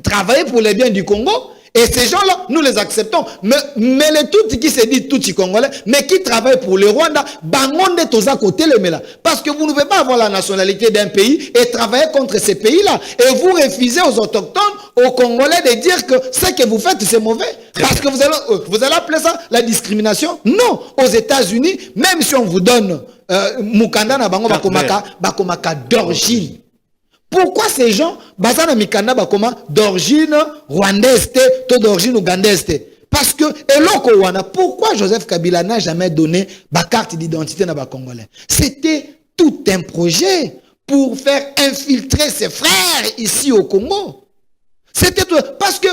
travailler pour les biens du Congo. Et ces gens-là, nous les acceptons. Mais les Tutsis qui se disent Tutsis Congolais, mais qui travaillent pour le Rwanda, bangonde toza côté le mela. Parce que vous ne pouvez pas avoir la nationalité d'un pays et travailler contre ces pays-là. Et vous refusez aux autochtones, aux Congolais de dire que ce que vous faites, c'est mauvais. Parce que vous allez appeler ça la discrimination? Non. Aux États-Unis, même si on vous donne Mukanda na bango bakomaka d'origine. Pourquoi ces gens, bazana mikanda bakoma d'origine rwandaise, d'origine ougandaise? Parce que, pourquoi Joseph Kabila n'a jamais donné ma carte d'identité na ba Congolais? C'était tout un projet pour faire infiltrer ses frères ici au Congo. C'était tout. Parce que,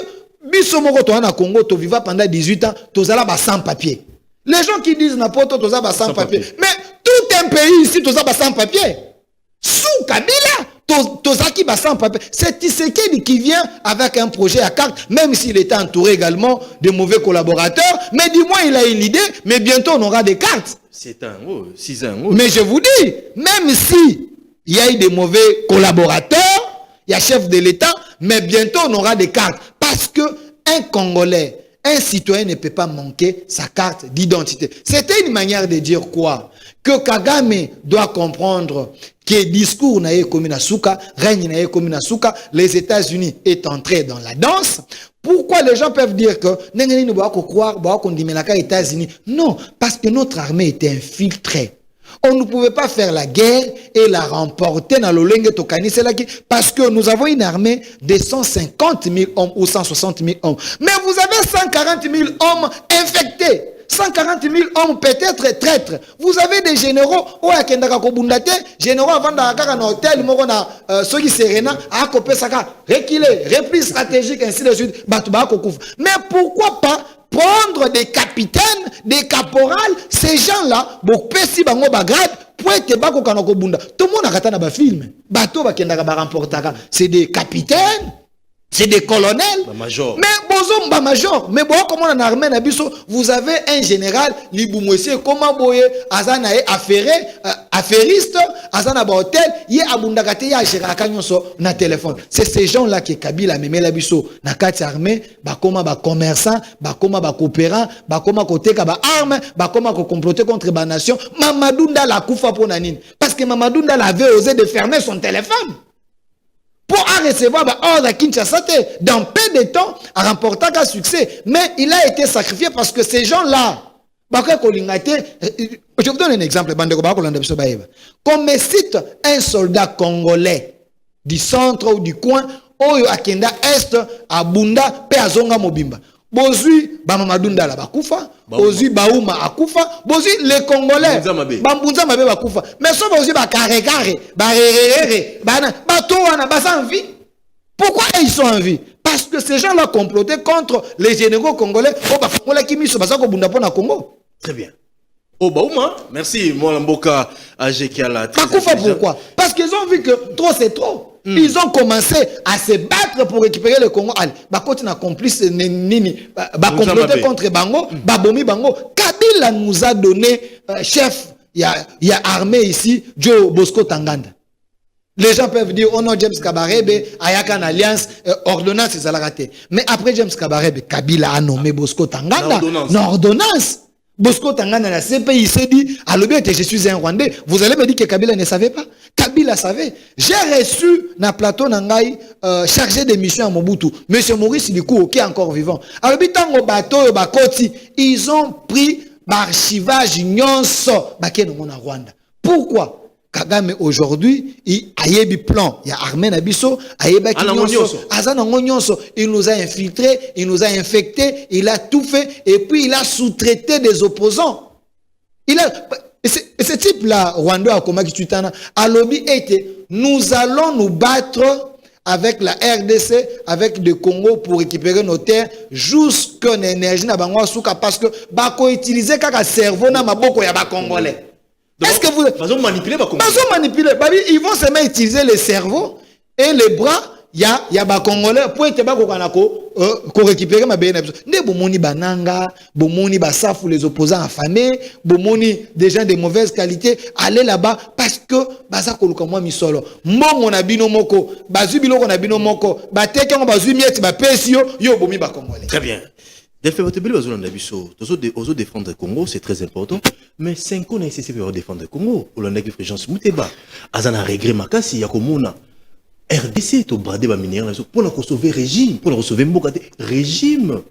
Bissomoro toana Congo, to viva pendant 18 ans, tozala ba sans papier. Les gens qui disent n'importe quoi, tozala ba sans papier. Mais tout un pays ici, tozala ba sans papier. Sous Kabila, Tozaki Bassan Papier, c'est Tshisekedi qui vient avec un projet à carte, même s'il était entouré également de mauvais collaborateurs. Mais du moins, il a une idée, mais bientôt on aura des cartes. 7 ans, 6 ans. Mais je vous dis, même si il y a eu des mauvais collaborateurs, il y a chef de l'État, mais bientôt on aura des cartes. Parce que un Congolais un citoyen ne peut pas manquer sa carte d'identité. C'était une manière de dire quoi? Que Kagame doit comprendre que discours na comme Nasuka, règne na comme Nasuka, les États-Unis est entré dans la danse. Pourquoi les gens peuvent dire que Nengeni ne doit pas croire qu'on dit les États-Unis? Non, parce que notre armée était infiltrée. On ne pouvait pas faire la guerre et la remporter dans l'Olenge Tokani. C'est là parce que nous avons une armée de 150 000 hommes ou 160 000 hommes. Mais vous avez 140 000 hommes infectés. 140 000 hommes peut-être traîtres. Vous avez des généraux, généraux avant d'aller dans hôtel, ceux qui Serena, à Kopé Saka, reculer, repli stratégique, ainsi de suite. Mais pourquoi pas prendre des capitaines, des caporales, ces gens-là, si bango bagrade, pour être bako kanako bunda. Tout le monde a raté dans le film. Bateau ba kenda ba remportaka. C'est des capitaines, c'est des colonels. Ba major. Mais bozo ba major. Mais bon, comme on en armée na biso, vous avez un général Liboumouessier, comment boye, azana e affairiste, azana ba hôtel, yé abundakate ya géraka nyonso na téléphone. C'est ces gens-là qui Kabila meme la biso na kati armée, ba koma ba commerçant, ba koma ba coopérant, ba koma koteka ba arme, ba koma ko comploter contre ba nation. Mamadou Ndala kufa pour nanine. Parce que Mamadou Ndala avait osé de fermer son téléphone. Pour recevoir l'ordre à Kinshasa, dans peu de temps, à remporter un succès. Mais il a été sacrifié parce que ces gens-là, je vous donne un exemple. Comme cite un soldat congolais du centre ou du coin, Oyo Akenda Est, à Bunda, Peazonga Mobimba. Bozui, Mamadou Ndala bakufa, Bozui Baouma akufa, Bozui les Congolais, Bambunza Mabe bakufa. Mais ça Bozui ba carré, en vie. Pourquoi ils sont en vie? Parce que ces gens-là complotaient contre les généraux congolais. Très bien. Oh Baouma, merci Molamboka Ajekiala. Bakufa pourquoi? Parce qu'ils ont vu que trop c'est trop. Ils ont commencé à se battre pour récupérer le Congo. Bakoti na complice nini, ba comploter contre Bango, Babomi Bango. Kabila nous a donné chef, il y a armée ici, Joe Bosco Tanganda. Les gens peuvent dire, oh non, James Kabarebe, Ayakan Alliance, ordonnance, c'est ça la raté. Mais après James Kabarebe, Kabila a nommé Bosco Tanganda. Ordonnance. Bosco Tangana, la CPI s'est dit, à l'objet, je suis un Rwandais. Vous allez me dire que Kabila ne savait pas? Kabila savait. J'ai reçu, na plateau Nangaï, chargé de mission à Mobutu. Monsieur Maurice Likou, qui est encore vivant. À l'objet, au bateau, bakoti, ils ont pris l'archivage nyonso, baké no mona Rwanda. Pourquoi? Kagame aujourd'hui, il a un plan, il y a armé Nabiso, il nous a infiltrés, il nous a infectés, il a tout fait, et puis il a sous-traité des opposants. Ce type-là, Rwanda, a lobby était, nous allons nous battre avec la RDC, avec le Congo pour récupérer nos terres, jusqu'à l'énergie na bangwa souka, parce que bako utiliser kaka cerveau na maboko ya ba Congolais. Est-ce que vous... Ils vont seulement utiliser le cerveau et les bras. Il y a des Congolais pour récupérer ma BNF. Ne bomoni bananga, bomoni basafou les opposants affamés, bomoni des gens de mauvaise qualité, allez là-bas parce que baza koluka moi misolo. Mbongo na bino moko, bazu biloko na bino moko, bateke ngo bazu mieti ba pesio yo bomi ba Congolais. Très bien. Défendre défendre le Congo, c'est très important. Mais 5 ans nécessaires pour défendre le Congo. Hollandais qui fréquence Mouteba. Azana regret makasi yakomuna. RDC to bradé ba minéraux pour la sauver régime, pour la sauver mbokate régime.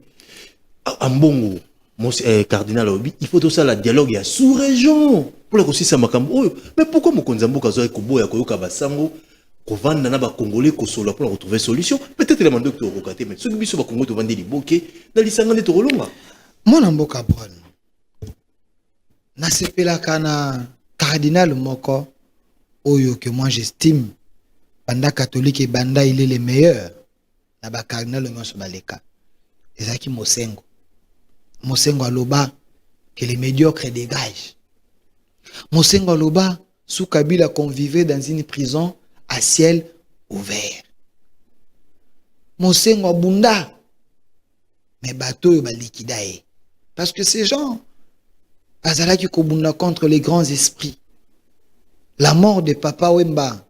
Ambongo, mon cardinal Obi, il faut tout ça la dialogue ya sous-région pour la aussi ça makambo. Mais pourquoi mon konzamboka zo ekobo ya koyoka basango? Kovanda na ba Congolais kosola pour retrouver solution. Peut-être les mandats que tu recoté mais ceux qui biso ba Congo to vandi liboké na lisanga ne to rolonga. Mon amboka bon. Na sepela kana cardinal moko oyo que moi j'estime banda catholique et banda il est le meilleur. Na ba cardinal nyonso baleka. Ezaki Mosengo. Mosengo aloba que les médiocres dégagent. Mosengo aloba sous Kabila convivait dans une prison à ciel ouvert. Mosengo Bunda. Mais bateau yo ba liquidae. Parce que ces gens, bazala ki kobunda contre les grands esprits. La mort de Papa Wemba,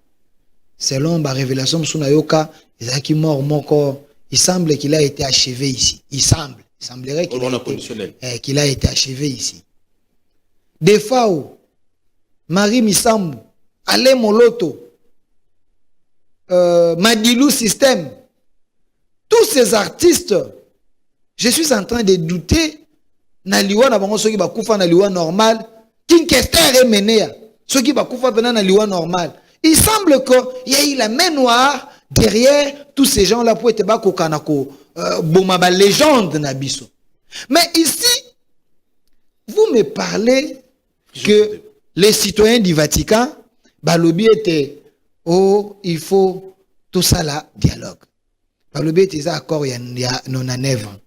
selon la révélation de Sunayoka, il semble qu'il a été achevé ici. Il semble. Il semblerait qu'il a été achevé ici. Defao, Marie Misambu, Alain Moloto, Madilou System, tous ces artistes, je suis en train de douter, Naliwa na bango soki bakufa na liwa normal, Kinkester est mené, soki bakufa pena na liwa normal. Il semble qu'il y a eu la main noire derrière tous ces gens-là pour être bako kanako, bomaba légende nabiso. Mais ici, vous me parlez que les citoyens du Vatican, balobi était, oh, il faut tout ça là, dialogue. Balobi était ça accord il y a 99 ans.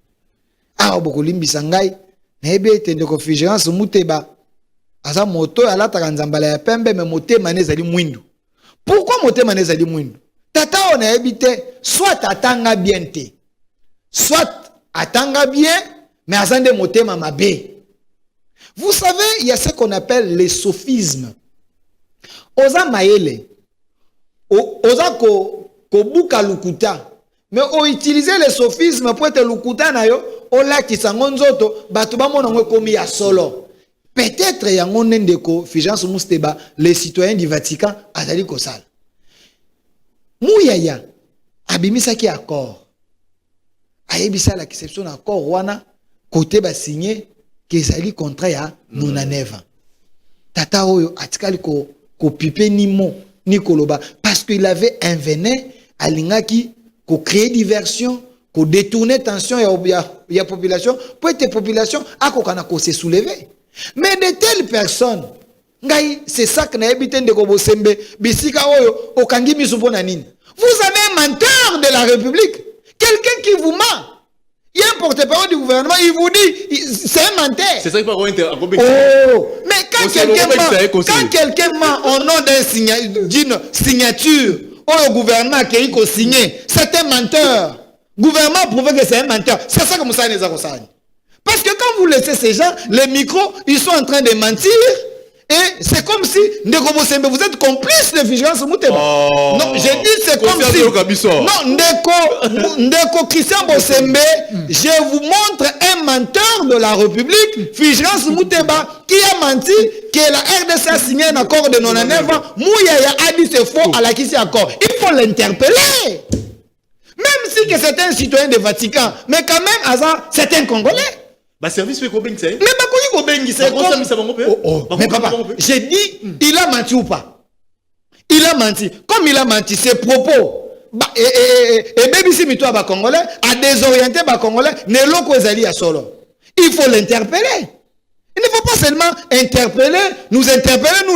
Ah, beaucoup limbisangai, n'ebe était de conférence muteba. Asa moto ala takanzambala ya pembe mais moté manezali mwindu. Pourquoi moté manezali mwindu? Tata on a habité soit atanga bien te, soit atanga bien mais azande moté mamabe. Vous savez, il y a ce qu'on appelle les sophismes. Oza maele, oza ko buka lukuta. Mais on utilise les sophismes pour être lukuta na yo, o la kisangonzoto, batuba monongwe komi ya solo. Peut-être y a un ndeko Fulgence Musteba, les citoyens du Vatican, azali kosala. Mouyaya, abimisa ki accord. Ayebisa la exception accord wana, côté ba signé, que zali contrat ya 99 ans. Tata oyo atikali ko pipe ni mo ni koloba parce qu'il avait un venin alingaki ko créer diversion, ko détourner tension ya population pour être population akokana ko se soulever. Mais de telles personnes, c'est ça que n'a habité de Kobosembe, bisika oyo okangi misupona nini. Vous avez un menteur de la République, quelqu'un qui vous ment. Il y a un porte-parole du gouvernement, il vous dit, c'est un menteur. C'est ça qui va Oh, mais quand quelqu'un ment au nom d'une signature, au gouvernement qui a signé, c'est un menteur. Le gouvernement prouve que c'est un menteur. C'est ça que Moussa les a conseillé. Parce que quand vous laissez ces gens, les micros, ils sont en train de mentir. Et c'est comme si, vous êtes complice de Fulgence Muteba. Oh, non, j'ai dit c'est comme si. Non, Ndeko Christian Bosembe, je vous montre un menteur de la République, Fulgence Muteba, qui a menti, que la RDC a signé un accord de 99 ans. Mouyaya a dit c'est faux à la qui c'est accord. Il faut l'interpeller. Même si que c'est un citoyen du Vatican, mais quand même, Azar, c'est un Congolais. Bah service fait combien c'est? Mais mais papa, j'ai dit, il a menti ou pas? Il a menti. Comme il a menti, ses propos, et même si mito ba Congolais, a désorienté ba Congolais, ne loko ezali ya solo. Il faut l'interpeller. Il ne faut pas seulement interpeller, nous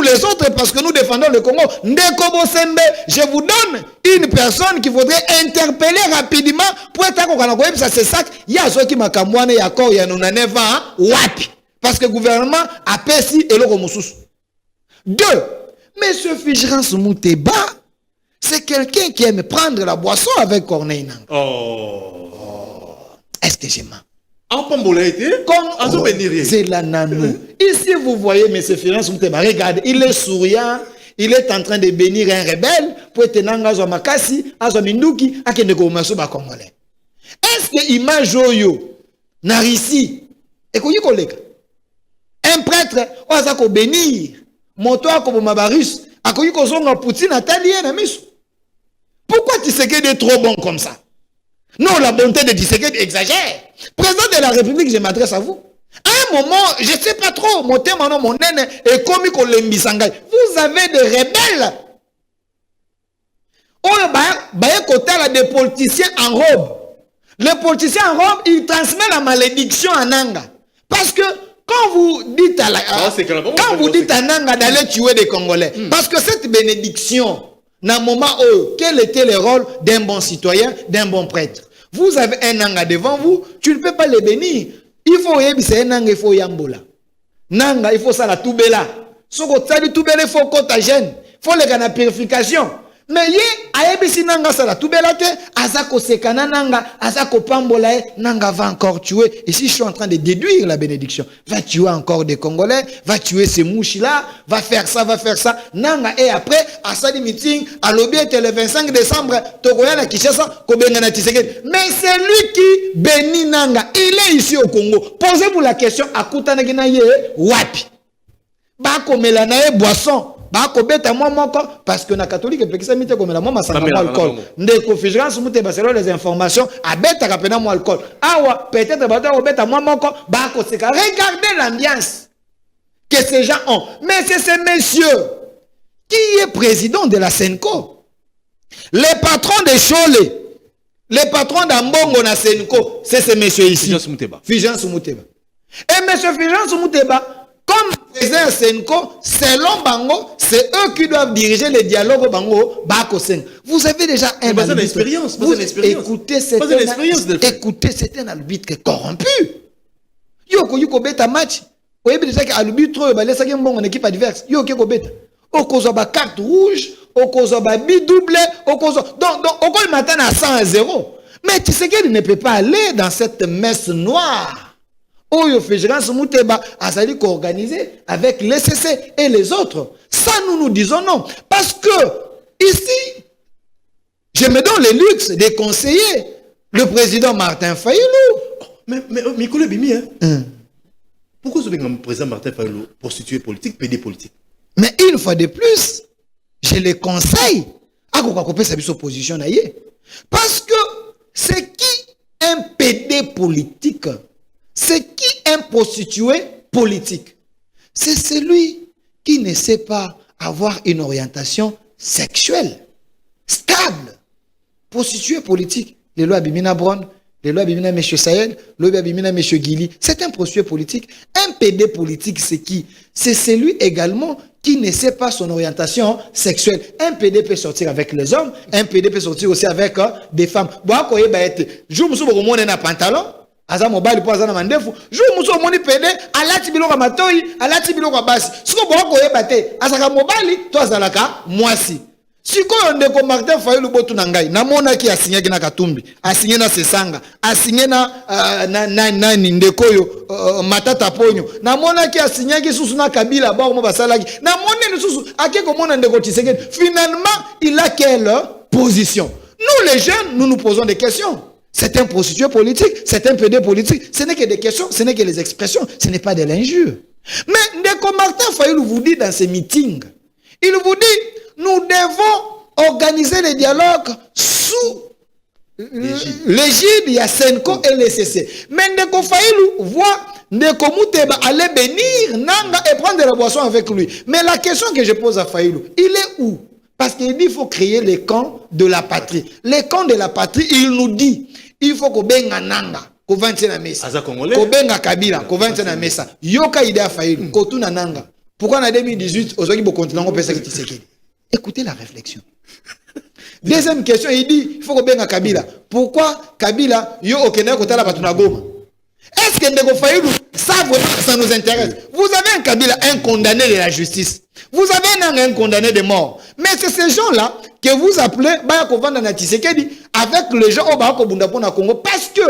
les autres, parce que nous défendons le Congo. Ndeko Bosembe, je vous donne une personne qu'il faudrait interpeller rapidement pour être à ça c'est ça. Il y a ceux qui m'akamouane, il y a encore, il y a 99 ans, wapi. Parce que le gouvernement a perçu et le remoussous. 2. Monsieur Fulgence Muteba, c'est quelqu'un qui aime prendre la boisson avec Corneille Nangaa. Est-ce que j'ai menti? C'est la nanou. Ici, vous voyez, M. Fulgence Muteba, regardez, il est souriant, il est en train de bénir un rebelle pour être Nanga Makasi, Azominduki, Akeneko Masuba Congolais. Est-ce que image yo, Narissi, et qu'on y collègue, un prêtre, on bénir, moto comme Mabarus, à quoi qu'on Poutine, Natalien, pourquoi Tshisekedi est trop bon comme ça? Non, la bonté de Tshisekedi exagère. Président de la République, je m'adresse à vous. À un moment, je ne sais pas trop, mon thème, mon nene, et comme vous avez des rebelles. Des politiciens en robe. Les politiciens en robe, ils transmettent la malédiction à Nanga. Parce que quand vous dites à Nanga d'aller tuer des Congolais, parce que cette bénédiction, dans le moment où, quel était le rôle d'un bon citoyen, d'un bon prêtre? Vous avez un Nanga devant vous, tu ne peux pas le bénir. Il faut y un Nanga, il faut yambola. Nanga, il faut ça la toubela. Si vous avez toubela, il faut qu'on il faut les gars la purification. Mais ye ayebisi nanga sala tubelate azako sekana nanga azako pambola nanga va encore tuer. Ici je suis en train de déduire la bénédiction. Va tuer encore des Congolais, va tuer ces mouches là, va faire ça, nanga et après à ça meeting à lobby était le 25 décembre Togoya na Kinshasa kobenga na Tshisekedi. Mais c'est lui qui bénit nanga. Il est ici au Congo. Posez-vous la question akutana gina ye wapi? Ba komela na boisson. Bako beta moi moko parce que na catholique pekisa mite comme la moi masanga alcool ndeko figurance mute baselo les informations a beta kapena moi alcool awa peut-être bata beta moi moko bako seka. Regardez l'ambiance que ces gens ont. Mais c'est ce monsieur qui est président de la Senko, les patrons de Cholet, les patrons d'Ambongo na Senko, c'est ce monsieur ici Figurance Muteba. Et monsieur Figurance Muteba comme président Senko, selon Bango, c'est eux qui doivent diriger les dialogues au Bango, Bako Sen. Vous avez déjà un arbitre. Écoutez, c'est un arbitre corrompu. Yoko beta match. Vous avez déjà un arbitre, laissez un bon en équipe adverse. Yoko beta. Oko ba carte rouge, oko ba but doublé, donc oko le matin à 100 à 0. Mais tu sais qu'il ne peut pas aller dans cette messe noire. Oyo Fégérance Mouteba a sali qu'organiser avec l'ECC et les autres. Ça, nous disons non. Parce que, ici, je me donne le luxe de conseiller le président Martin Fayulu. Mais Mikolo Bimi, pourquoi ce président Martin Fayulu prostitué politique, PD politique? Mais une fois de plus, je le conseille à couper sa opposition. Parce que c'est qui un PD politique? C'est qui un prostitué politique? C'est celui qui ne sait pas avoir une orientation sexuelle stable. Prostitué politique. Les lois Bimina Brown, les lois Bimina M. Sayed, les lois Bimina M. Guili. C'est un prostitué politique. Un PD politique, c'est qui? C'est celui également qui ne sait pas son orientation sexuelle. Un PD peut sortir avec les hommes, un PD peut sortir aussi avec des femmes. Je me un pantalon. Aza mobile po aza na mandefu jour muso moni pede alati biloko matoi alati biloko basi siko boko yeba te azaka mobile to azalaka mwasi siko ndeko Martin Fayulu botu na ngai namona ki asigné na Katumbi asigné na Sesanga asigné na ndeko yo Matata Ponyo namona ki asigné ki susu na Kabila ba mo basalaki namona ni susu akeko mona ndeko Tshisekedi. Finalement il a quelle position? Nous les jeunes nous posons des questions. C'est un prostitué politique, c'est un PD politique. Ce n'est que des questions, ce n'est que les expressions, ce n'est pas de l'injure. Mais Ndeko Martin Fayulu vous dit dans ces meetings, il vous dit, nous devons organiser les dialogues sous l'égide Yasenko et l'ECC. Mais Ndeko Fayulu voit Ndeko Mouteba aller bénir Nanga et prendre de la boisson avec lui. Mais la question que je pose à Fayulu, il est où? Parce qu'il dit qu'il faut créer les camps de la patrie. Les camps de la patrie, il nous dit, il faut qu'on benga Nanga, qu'on vende na mesa. Qu'on benga Kabila, qu'on vende na mesa. Yoka idea Fayulu, qu'on tourne Nanga. Pourquoi en 2018, aux autres continents, on peut s'expliquer? Écoutez la réflexion. Deuxième question, il dit, il faut qu'on benga Kabila. Pourquoi Kabila, yo okena kotala batuna goma? Est-ce que Ndeko Fayulu, ça nous intéresse? Vous avez un Kabila, un condamné de la justice. Vous avez un condamné de mort. Mais c'est ces gens-là que vous appelez avec les gens au Congo. Parce que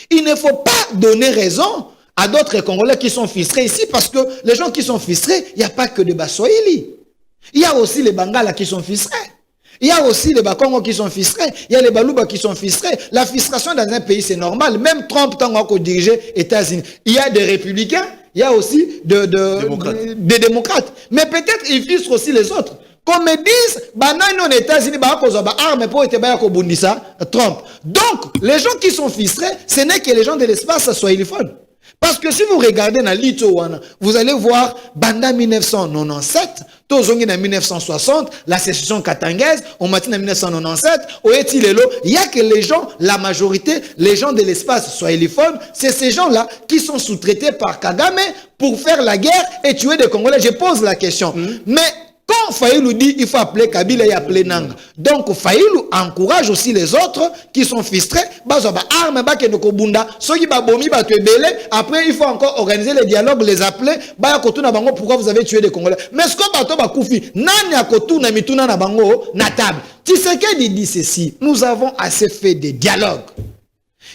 il ne faut pas donner raison à d'autres Congolais qui sont fistrés ici. Parce que les gens qui sont fistrés, il n'y a pas que des Baswahili. Il y a aussi les Bangala qui sont fistrés. Il y a aussi les Bakongo qui sont fistrés. Il y a les Balouba qui sont fistrés. La frustration dans un pays, c'est normal. Même Trump, tant qu'on dirigeait les États-Unis. Il y a des républicains. Il y a aussi des démocrates. Mais peut-être ils fistrent aussi les autres. Comme ils disent, non, les États-Unis, armes pour être Trump. Donc, les gens qui sont fistrés, ce n'est que les gens de l'espace swahiliphone. Parce que si vous regardez dans l'Itowana, vous allez voir Banda 1997, Tozongi en 1960, la sécession katangaise, on matin en 1997, au Etilelo, il y a que les gens, la majorité, les gens de l'espace swahiliphone, c'est ces gens-là qui sont sous-traités par Kagame pour faire la guerre et tuer des Congolais. Je pose la question. Mais Quand Faïlou dit il faut appeler Kabila et appeler Nanga. Donc Faïlou encourage aussi les autres qui sont frustrés. Arme après il faut encore organiser les dialogues, les appeler. Pourquoi vous avez tué des Congolais? Mais ce que Nani a Kotuna Mituna na bango na table. Tshisekedi dit ceci. Nous avons assez fait de dialogues.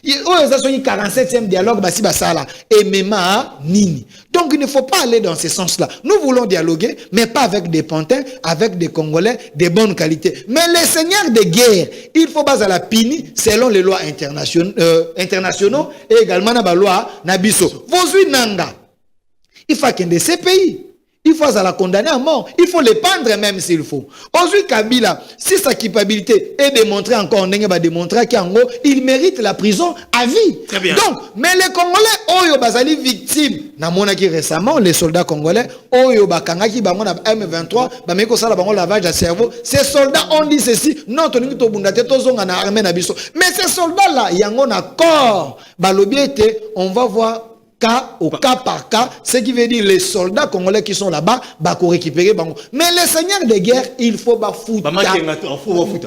Il y a 47e dialogue basi basala et mema nini. Donc il ne faut pas aller dans ce sens-là. Nous voulons dialoguer, mais pas avec des pantins, avec des Congolais de bonne qualité. Mais les seigneurs de guerre, il faut baser la pini selon les lois internationaux et également la loi Nabiso. Vosui Nanga, il faut qu'un de ces pays. Il faut la condamner à mort. Il faut les pendre même s'il faut. Aujourd'hui, Kabila, si sa culpabilité est démontrée encore, on va démontrer qu'en gros, il mérite la prison à vie. Très bien. Donc, mais les Congolais, Oyo Bazali victimes, na monaki récemment, les soldats congolais, Oyo Bakangaki, Bamon M23, Bameko Sala Bango lavage de cerveau, ces soldats ont dit ceci, non, Toniki Tobundate, Tozonga na armée Nabiso. Mais ces soldats-là, Yangon a corps, Balobiete, on va voir. Cas au cas par cas, ce qui veut dire les soldats congolais qui sont là-bas, bah récupérer bango. Mais les seigneurs de guerre, il faut bafouta.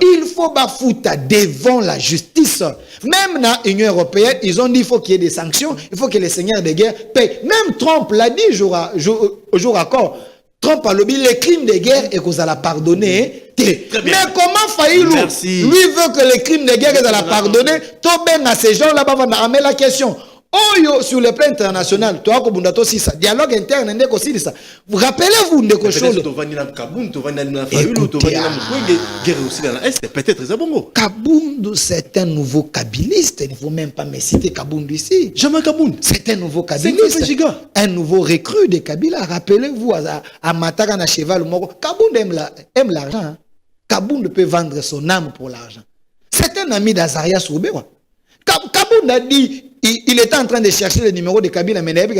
Il faut bafouta devant la justice. Même dans l'Union européenne, ils ont dit qu'il faut qu'il y ait des sanctions, il faut que les seigneurs de guerre payent. Même Trump l'a dit jour à corps. Trump a lobby les crimes de guerre et qu'on a pardonné. Mais comment Faïlou lui veut que les crimes de guerre qu'on a pardonné, tout bien à ces gens là-bas va amener la question. Oyo sur le plan international, toi ko bundato si ça dialogue interne ndeko si ça. Vous rappelez-vous ndeko Cholo? Peut-être ça bongo. Kabundu c'est un nouveau kabiliste, il ne faut même pas me citer Kabundu ici. Jamais Kabundu. C'est un nouveau kabiliste. Un nouveau recrue de Kabila. Rappelez-vous à Mataka na cheval moko. Kabundu aime l'argent. Kabundu peut vendre son âme pour l'argent. C'est un ami d'Azaria Soubera. Kabundu a dit il était en train de chercher le numéro de Kabila, mais vous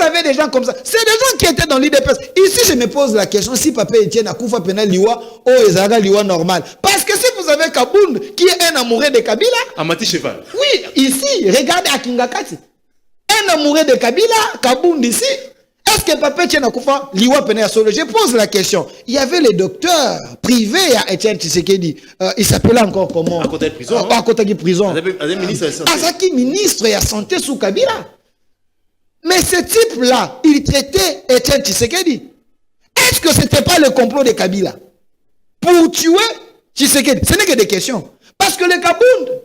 avez des gens comme ça. C'est des gens qui étaient dans l'IDPS. Ici, je me pose la question, si Papa Etienne Akoufa Penal Liwa, oh, Ezara Liwa normal. Parce que si vous avez Kabound, qui est un amoureux de Kabila. Amati Cheval. Oui, ici, regardez à Kingakati. Un amoureux de Kabila, Kabound ici. Est-ce que Papa Etienne Akoufa Liwa Penal Solo? Je pose la question. Il y avait les docteurs privés à Etienne Tshisekedi. Il s'appelait encore comment? À côté de prison. À côté de prison. Azaki ministre de la santé sous Kabila. Mais ce type-là, il traitait Etienne Tshisekedi. Est-ce que ce n'était pas le complot de Kabila pour tuer Tshisekedi? Ce n'est que des questions. Parce que les Kabound,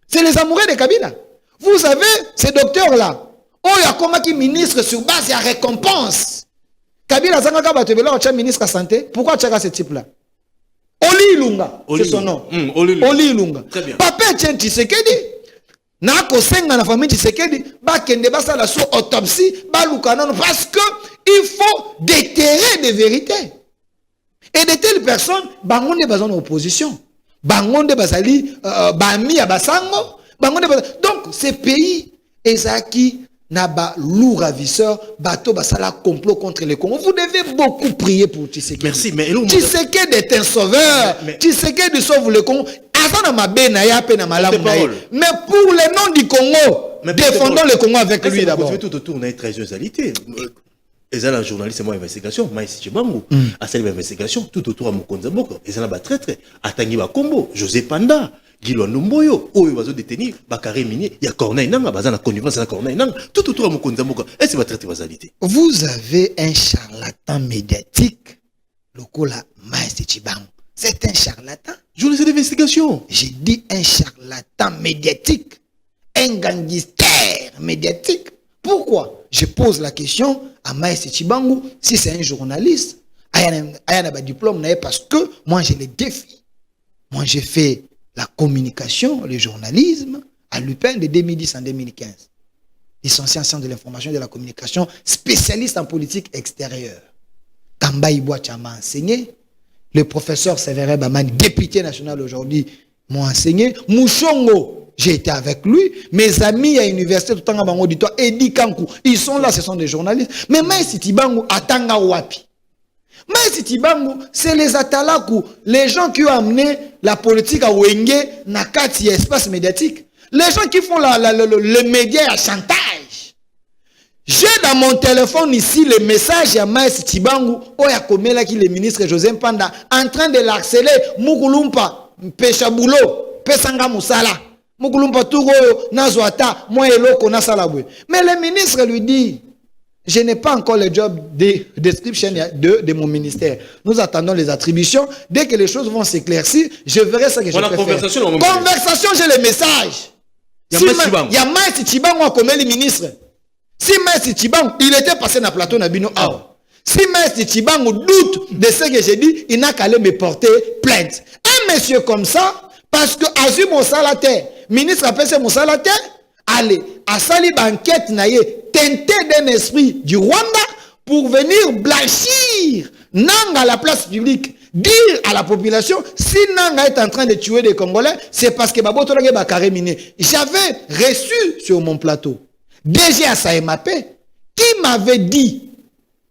c'est les amoureux de Kabila. Vous avez ces docteurs-là. Oh, il y a comme qui ministre sur base de récompense. Kabila Zangaka Batebela, tu es ministre de la santé. Pourquoi tu as ce type-là? Oli Ilunga, c'est son nom. Oli Ilunga. Très bien. Papa Etienne Tshisekedi. Nako senga na famille Tshisekedi. Ba kende basa la sous autopsie. Ba lukanon. Parce que il faut déterrer des vérités. Et de telles personnes, bangonde bazon opposition. Bangonde bazali, bami à basango. Bangonde bazali. Donc, ces pays, Ezaki, Naba, lourd ravisseur, bateau, basala, complot contre les Congos. Vous devez beaucoup prier pour Tshisekedi. Merci, mais Tshisekedi est un sauveur. Tshisekedi sauve le Congo. Mais pour le nom du Congo, défendons le Congo avec lui d'abord. Tout autour, on a une trésorialité. Ils ont un journaliste, moi, investigation, Maïs Chibangu, à cette investigation, tout autour à Mokonzamboko. Ils ont un traître, à Tangiba Kombo, José Panda. Gilo Numboyo, Oyo Bazo détenu, Bakary Minier, il y a Corneille Nanga, Bazana connivence à Corneille Nanga, tout autour à Mokonzamboko. Est-ce que va traiter basalité? Vous avez un charlatan médiatique, le Kola Maïs Chibangu. C'est un charlatan. Journaliste d'investigation. J'ai dit un charlatan médiatique, un gangster médiatique. Pourquoi? Je pose la question à Maïs Chibangu, si c'est un journaliste, Ayana ba diplôme, parce que moi je le défie. Moi j'ai fait la communication, le journalisme, à l'UPEN de 2010 en 2015. Licencié en sciences de l'information et de la communication, spécialiste en politique extérieure. Kamba Ibouacha m'a enseigné. Le professeur Séverin Bamani, député national aujourd'hui, m'ont enseigné. Mouchongo, j'ai été avec lui. Mes amis à l'université, tout en bango auditoire, Edi Kankou, ils sont là, ce sont des journalistes. Mais Maïs Tibangu, Atanga Wapi. Maïs Tibangu, c'est les Atalakou, les gens qui ont amené la politique à Wenge, Nakati, espace médiatique. Les gens qui font les médias à chantage. J'ai dans mon téléphone ici le message à Maïs Chibangu oya komela ki le ministre José Mpanda en train de l'harceler Mukulumpa pesha boulot pesanga musala Mukulumpa tugo nazwata moi eloko na salabwe. Mais le ministre lui dit je n'ai pas encore le job de description de mon ministère. Nous attendons les attributions. Dès que les choses vont s'éclaircir, je verrai ce que je peux faire. Conversation, j'ai le message. Il y a Maïs Chibangu comme le ministre. Si Maïs Chibangu, il était passé dans le plateau Nabino. Si Maïs Chibangu doute de ce que j'ai dit, il n'a qu'à aller me porter plainte. Un monsieur comme ça, parce que Azu Monsalate, ministre appelle ça Monsalate, allez, à Sali Banquette naïe, tenter d'un esprit du Rwanda pour venir blanchir Nanga à la place publique. Dire à la population, si Nanga est en train de tuer des Congolais, c'est parce que Babo Tolage Bakare Miné. J'avais reçu sur mon plateau DG Asaemapé qui m'avait dit,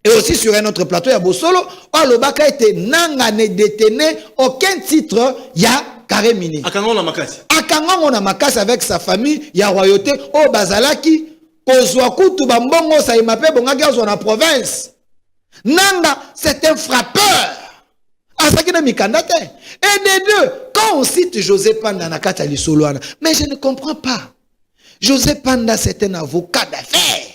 et aussi sur un autre plateau, il y a Bosolo, Olobaka était Nanga ne détenait aucun titre, il y a Karemini. Akangon na makasi. Akangon na makasi avec sa famille, il y a royauté, au Bazalaki, Kozwakutu Bambongo, Asaemapé, Bongagi, dans la province. Nanga, c'est un frappeur. Et des deux, quand on cite José Panda Nakata Lisoloana, mais je ne comprends pas. José Panda, c'est un avocat d'affaires.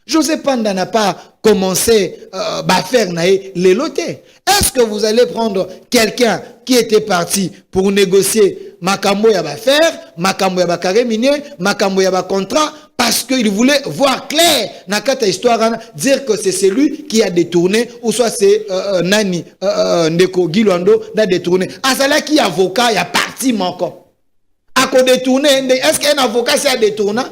José Panda n'a pas commencé à faire les lotés. Est-ce que vous allez prendre quelqu'un qui était parti pour négocier Makambo Yaba faire, Makambo Yaba carré minier, Makambo Yaba contrat, parce qu'il voulait voir clair dans cette histoire, dire que c'est celui qui a détourné, ou soit c'est Nani, Ndeko Gilwando, qui a détourné. À cela qui est avocat, il y a parti manquant. À quoi détourner, est-ce qu'un avocat s'est détourné?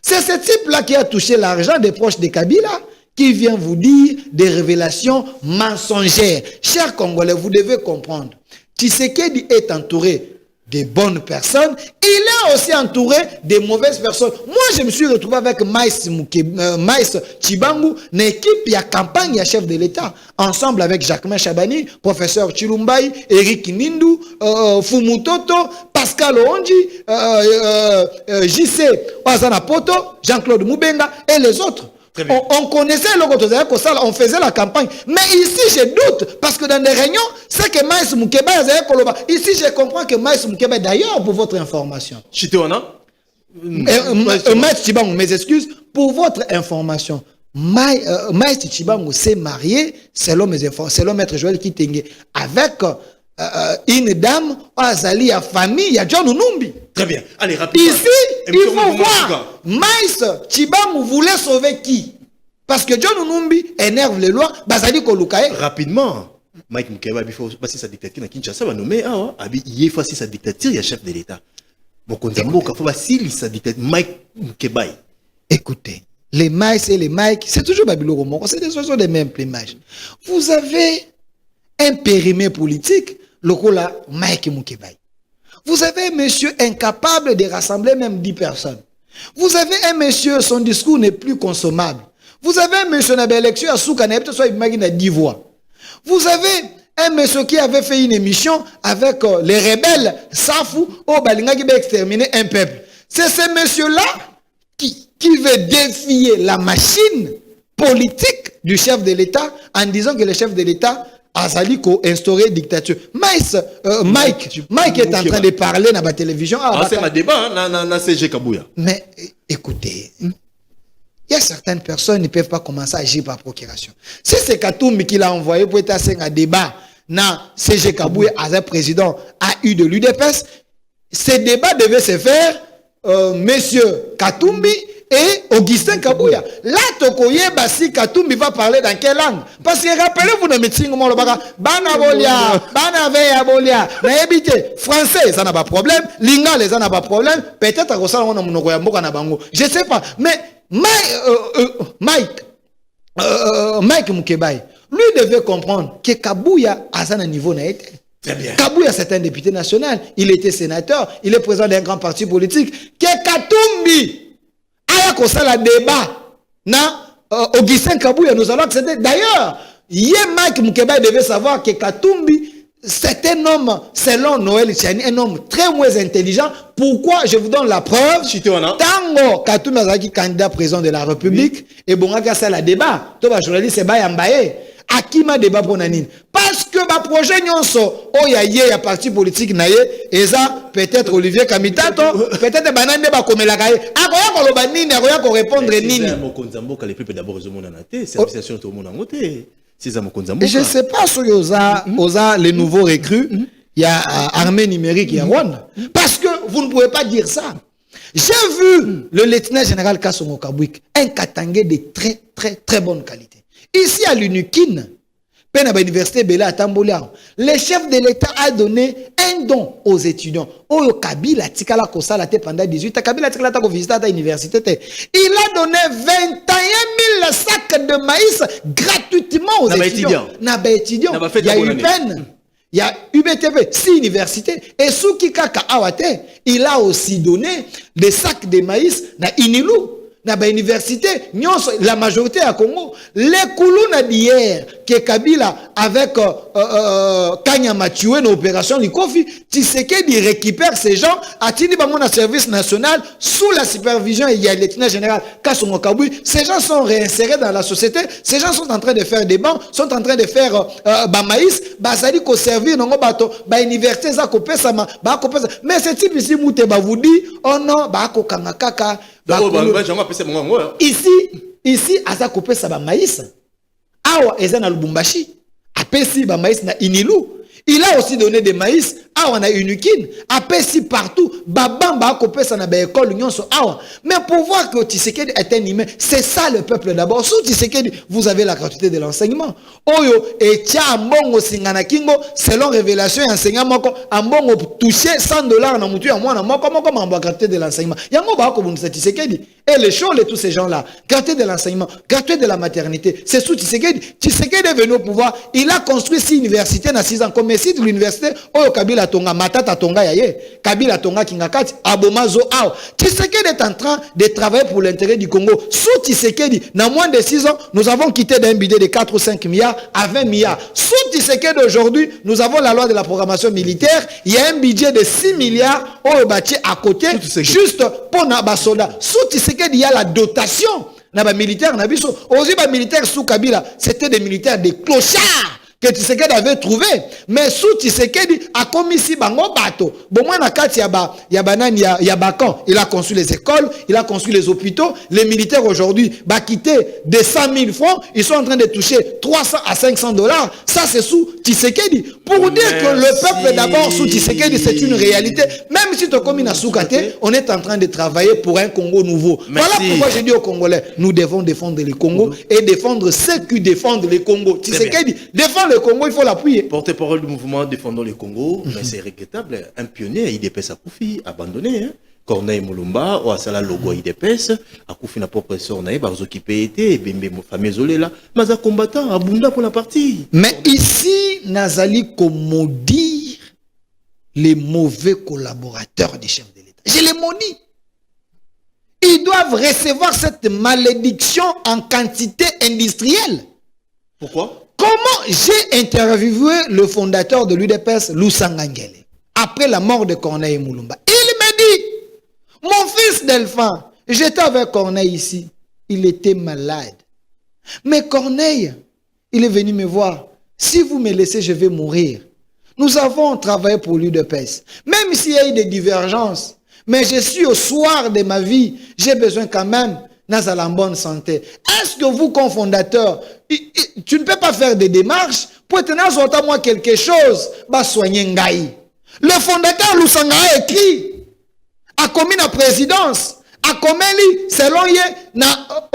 C'est ce type-là qui a touché l'argent des proches de Kabila, qui vient vous dire des révélations mensongères. Chers Congolais, vous devez comprendre. Tshisekedi est entouré de bonnes personnes, il est aussi entouré de mauvaises personnes. Moi, je me suis retrouvé avec Maïs Chibangu, une équipe, il y a campagne, il y a chef de l'État, ensemble avec Jacquemin Chabani, professeur Chilumbai, Eric Nindu, Fumutoto, Pascal Onji, JC Wazanapoto, Jean-Claude Moubenga et les autres. On connaissait le côté, on faisait la campagne. Mais ici, je doute, parce que dans des réunions, c'est que Maïs Moukeba, ici, je comprends que Maïs Moukeba, d'ailleurs, pour votre information. Maïs Chibangu, mes excuses, pour votre information, Maïs Chibangu s'est marié, selon mes informations, selon Maître Joël Kitenge, avec une dame, Azali, à famille, il y a John Numbi. Très bien. Allez, rapidement. Ici, il faut voir. Maïs Chibangu voulait sauver qui? Parce que John Numbi énerve les lois. Bazali Kolukae. Rapidement. Mike Mukeba, il faut passer sa dictature. Kinshasa va nommer, il est facile sa dictature, il y a chef de l'État. Bon, quand il faut facile sa dictature. Mike Mukeba. Écoutez, les Maïs et les Mike, c'est toujours Babylon Roman. C'est des mêmes images. Vous avez un périmètre politique, le coup là, Mike Mukeba. Vous avez un monsieur incapable de rassembler même 10 personnes. Vous avez un monsieur, son discours n'est plus consommable. Vous avez un monsieur qui a élection à Soukane, soit il a 10 voix. Vous avez un monsieur qui avait fait une émission avec les rebelles Safou au Balinga qui veut exterminer un peuple. C'est ce monsieur-là qui veut défier la machine politique du chef de l'État en disant que le chef de l'État Azali ko instauré dictature. Mike est en train de parler dans la télévision. C'est un débat dans CG Kabouya. Mais écoutez, il y a certaines personnes qui ne peuvent pas commencer à agir par procuration. Si c'est Katoumbi qui l'a envoyé pour être à un débat dans CG Kabouya, à un président AU de l'UDPS, ce débat devait se faire monsieur Katoumbi et Augustin Kabouya. Là, Tokoye Basi Katumbi va parler dans quelle langue? Parce que rappelez-vous dans le meeting, Bana Bolia, Bana Veya Bolia, n'habitez, français, ça n'a pas de problème, Lingale, ça n'a pas de problème, peut-être à Rossal, on a mon Moka Nabango. Je ne sais pas, mais Mike Mukebai, lui devait comprendre que Kabouya a un niveau naïté. Très bien. Kabouya, c'est un député national, il était sénateur, il est président d'un grand parti politique. Que Katumbi aya kosala débat na Augustin Kabouya, nous allons accéder. D'ailleurs, Mike Mukeba devait savoir que Katumbi c'est un homme, selon Noël Tchani, un homme très moins intelligent. Pourquoi? Je vous donne la preuve. Tango Katou Nazaki, candidat président de la République, et bon, ça la débat. Tout le journaliste, c'est Bayambaye. Akima débat pour Nanine. Parce que ma projet nyonso, oh ya parti politique naye, et ça, peut-être Olivier Kamitato, peut-être Banane débat comme la gaye. Akoya ko loba nini, akoya ko répondre nini. C'est Mokonzambo qui a les plus d'abord aux monde en athée, c'est l'association tout le monde en côté. C'est ça Mokonzambo. Je sais pas sur Oza les nouveaux recrues, il y a armée numérique, il y a Rwanda. Parce que vous ne pouvez pas dire ça. J'ai vu le lieutenant général Kassongo Kabwik, un Katangé de très très très bonne qualité. Ici à l'UNUKIN, l'université Bela à Tamboula, le chef de l'État a donné un don aux étudiants. Oyo Kabila Tikala Kosala pendant 18 ans, Kabila Tikala Tako visité à l'université. Il a donné 21 000 sacs de maïs gratuitement aux étudiants. Il y a UPEN, il y a UBTV, 6 universités. Et Souki Kaka Awate, il a aussi donné des sacs de maïs na Inilou. Na ba université, la majorité à Congo, les Koulouna d'hier, que Kabila avec Kanya Mathieu, dans l'opération Likofi, Tshisekedi récupère ces gens, à Tini Bamona service national, sous la supervision, il y a le lieutenant général Kassongo Kabui. Ces gens sont réinsérés dans la société, ces gens sont en train de faire des bancs, sont en train de faire Bamaïs, Basali ko servir, non, bato, ba université, ça kopé sama, ba kopé. Mais ce type ici, Mouteba vous dit, oh non, ba ko Kamakaka. Ici, Aza Kopé Saba Maïs. Awa Ezana Lubumbashi. Apesi ba maïs na Inilou. Il a aussi donné des maïs. Awa na Unukin. Apesi partout. Babamba Kopé Sana ba école Union so Awa. Mais pour voir que Tshisekedi est un humain, c'est ça le peuple d'abord. Sous Tshisekedi, vous avez la gratuité de l'enseignement. Oyo et tia ambongo singana kingo selon révélation et enseignement ambongo touché $100 na mutu ya mwana moko mamba gratuité de l'enseignement. Yango ba ko bunisa Tshisekedi. Et les choses, tous ces gens-là, gratuité de l'enseignement, gratuité de la maternité, c'est sous Tshisekedi. Tshisekedi est venu au pouvoir, il a construit 6 universités dans 6 ans. Comme si de l'université, oh Kabila Tonga, Matata Tonga Yaye, Kabila Tonga Kingakati, Abomazo Ao. Tshisekedi est en train de travailler pour l'intérêt du Congo. Sous Tshisekedi, dans moins de 6 ans, nous avons quitté d'un budget de 4 ou 5 milliards à 20 milliards. Sous Tshisekedi aujourd'hui, nous avons la loi de la programmation militaire, il y a un budget de 6 milliards, oh bâti à côté, juste pour Nabasoda. Sous Tshisekedi, il y a la dotation. Les militaires, aussi les militaires sous Kabila, c'était des militaires des clochards que Tshisekedi avait trouvé. Mais sous Tshisekedi a commis ici bango bateau. Bon moi na kati ya Bakan, il a construit les écoles, il a construit les hôpitaux. Les militaires aujourd'hui bah quitté des 100 000 francs, ils sont en train de toucher 300 à 500 $. Ça c'est sous Tshisekedi. Pour dire que le peuple d'abord sous Tshisekedi c'est une réalité. Même si tu commis na Soukate, on est en train de travailler pour un Congo nouveau. Merci. Voilà pourquoi je dis aux Congolais, nous devons défendre les Congos et défendre ceux qui défendent les Congos. Tshisekedi défend le Congo, il faut l'appuyer. Porte-parole du mouvement Défendons le Congo, mais c'est regrettable. Un pionnier, IDPS Akoufi, abandonné. Hein? Corneille Moulumba, ou Asala Logo IDPS, Akoufi n'a pas pression, n'a pas occupé été, Bembe, famille Zolela, mais un combattant, Abunda pour la partie. Mais ici, Nazali maudire les mauvais collaborateurs des chefs de l'État. Je les maudis. Ils doivent recevoir cette malédiction en quantité industrielle. Pourquoi? Comment j'ai interviewé le fondateur de l'UDPS, Lusangangele, après la mort de Corneille Moulumba. Il me dit, mon fils Delphin, j'étais avec Corneille ici, il était malade. Mais Corneille, il est venu me voir, si vous me laissez, je vais mourir. Nous avons travaillé pour l'UDPS, même s'il y a eu des divergences, mais je suis au soir de ma vie, j'ai besoin quand même d'être en bonne santé. Est-ce que vous, cofondateur, tu ne peux pas faire des démarches pour tenir à moi quelque chose, bah soigner Ngaï. Le fondateur Lusanga a écrit, a commis la présidence, a commis selon na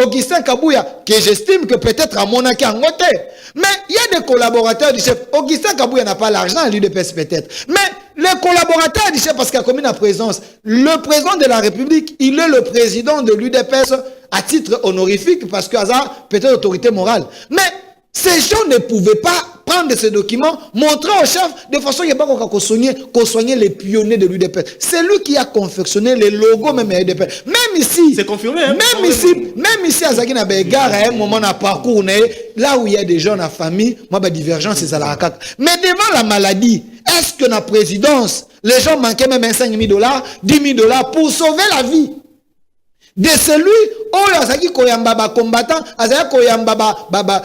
Augustin Kabouya, que j'estime que peut-être à Monaki en côté. Mais il y a des collaborateurs du chef. Augustin Kabouya n'a pas l'argent, l'UDPS peut-être. Mais les collaborateurs du chef, parce qu'il a commis la présidence, le président de la République, il est le président de l'UDPS à titre honorifique, parce qu'il a peut-être autorité morale. Mais ces gens ne pouvaient pas prendre ces documents, montrer au chef de façon qu'il n'y a pas soigner les pionniers de l'UDPS. C'est lui qui a confectionné les logos même à l'UDPS. Même ici, c'est confirmé. Hein? Même ici, à Zagina Beggar, à un moment, on a parcours, là où il y a des gens, la famille, moi, ma divergence, c'est ça la caca. Mais devant la maladie, est-ce que la présidence, les gens manquaient même 5 000 $, 10 000 $ pour sauver la vie de celui où Azaki Koyamba combattant, Azaki Koyamba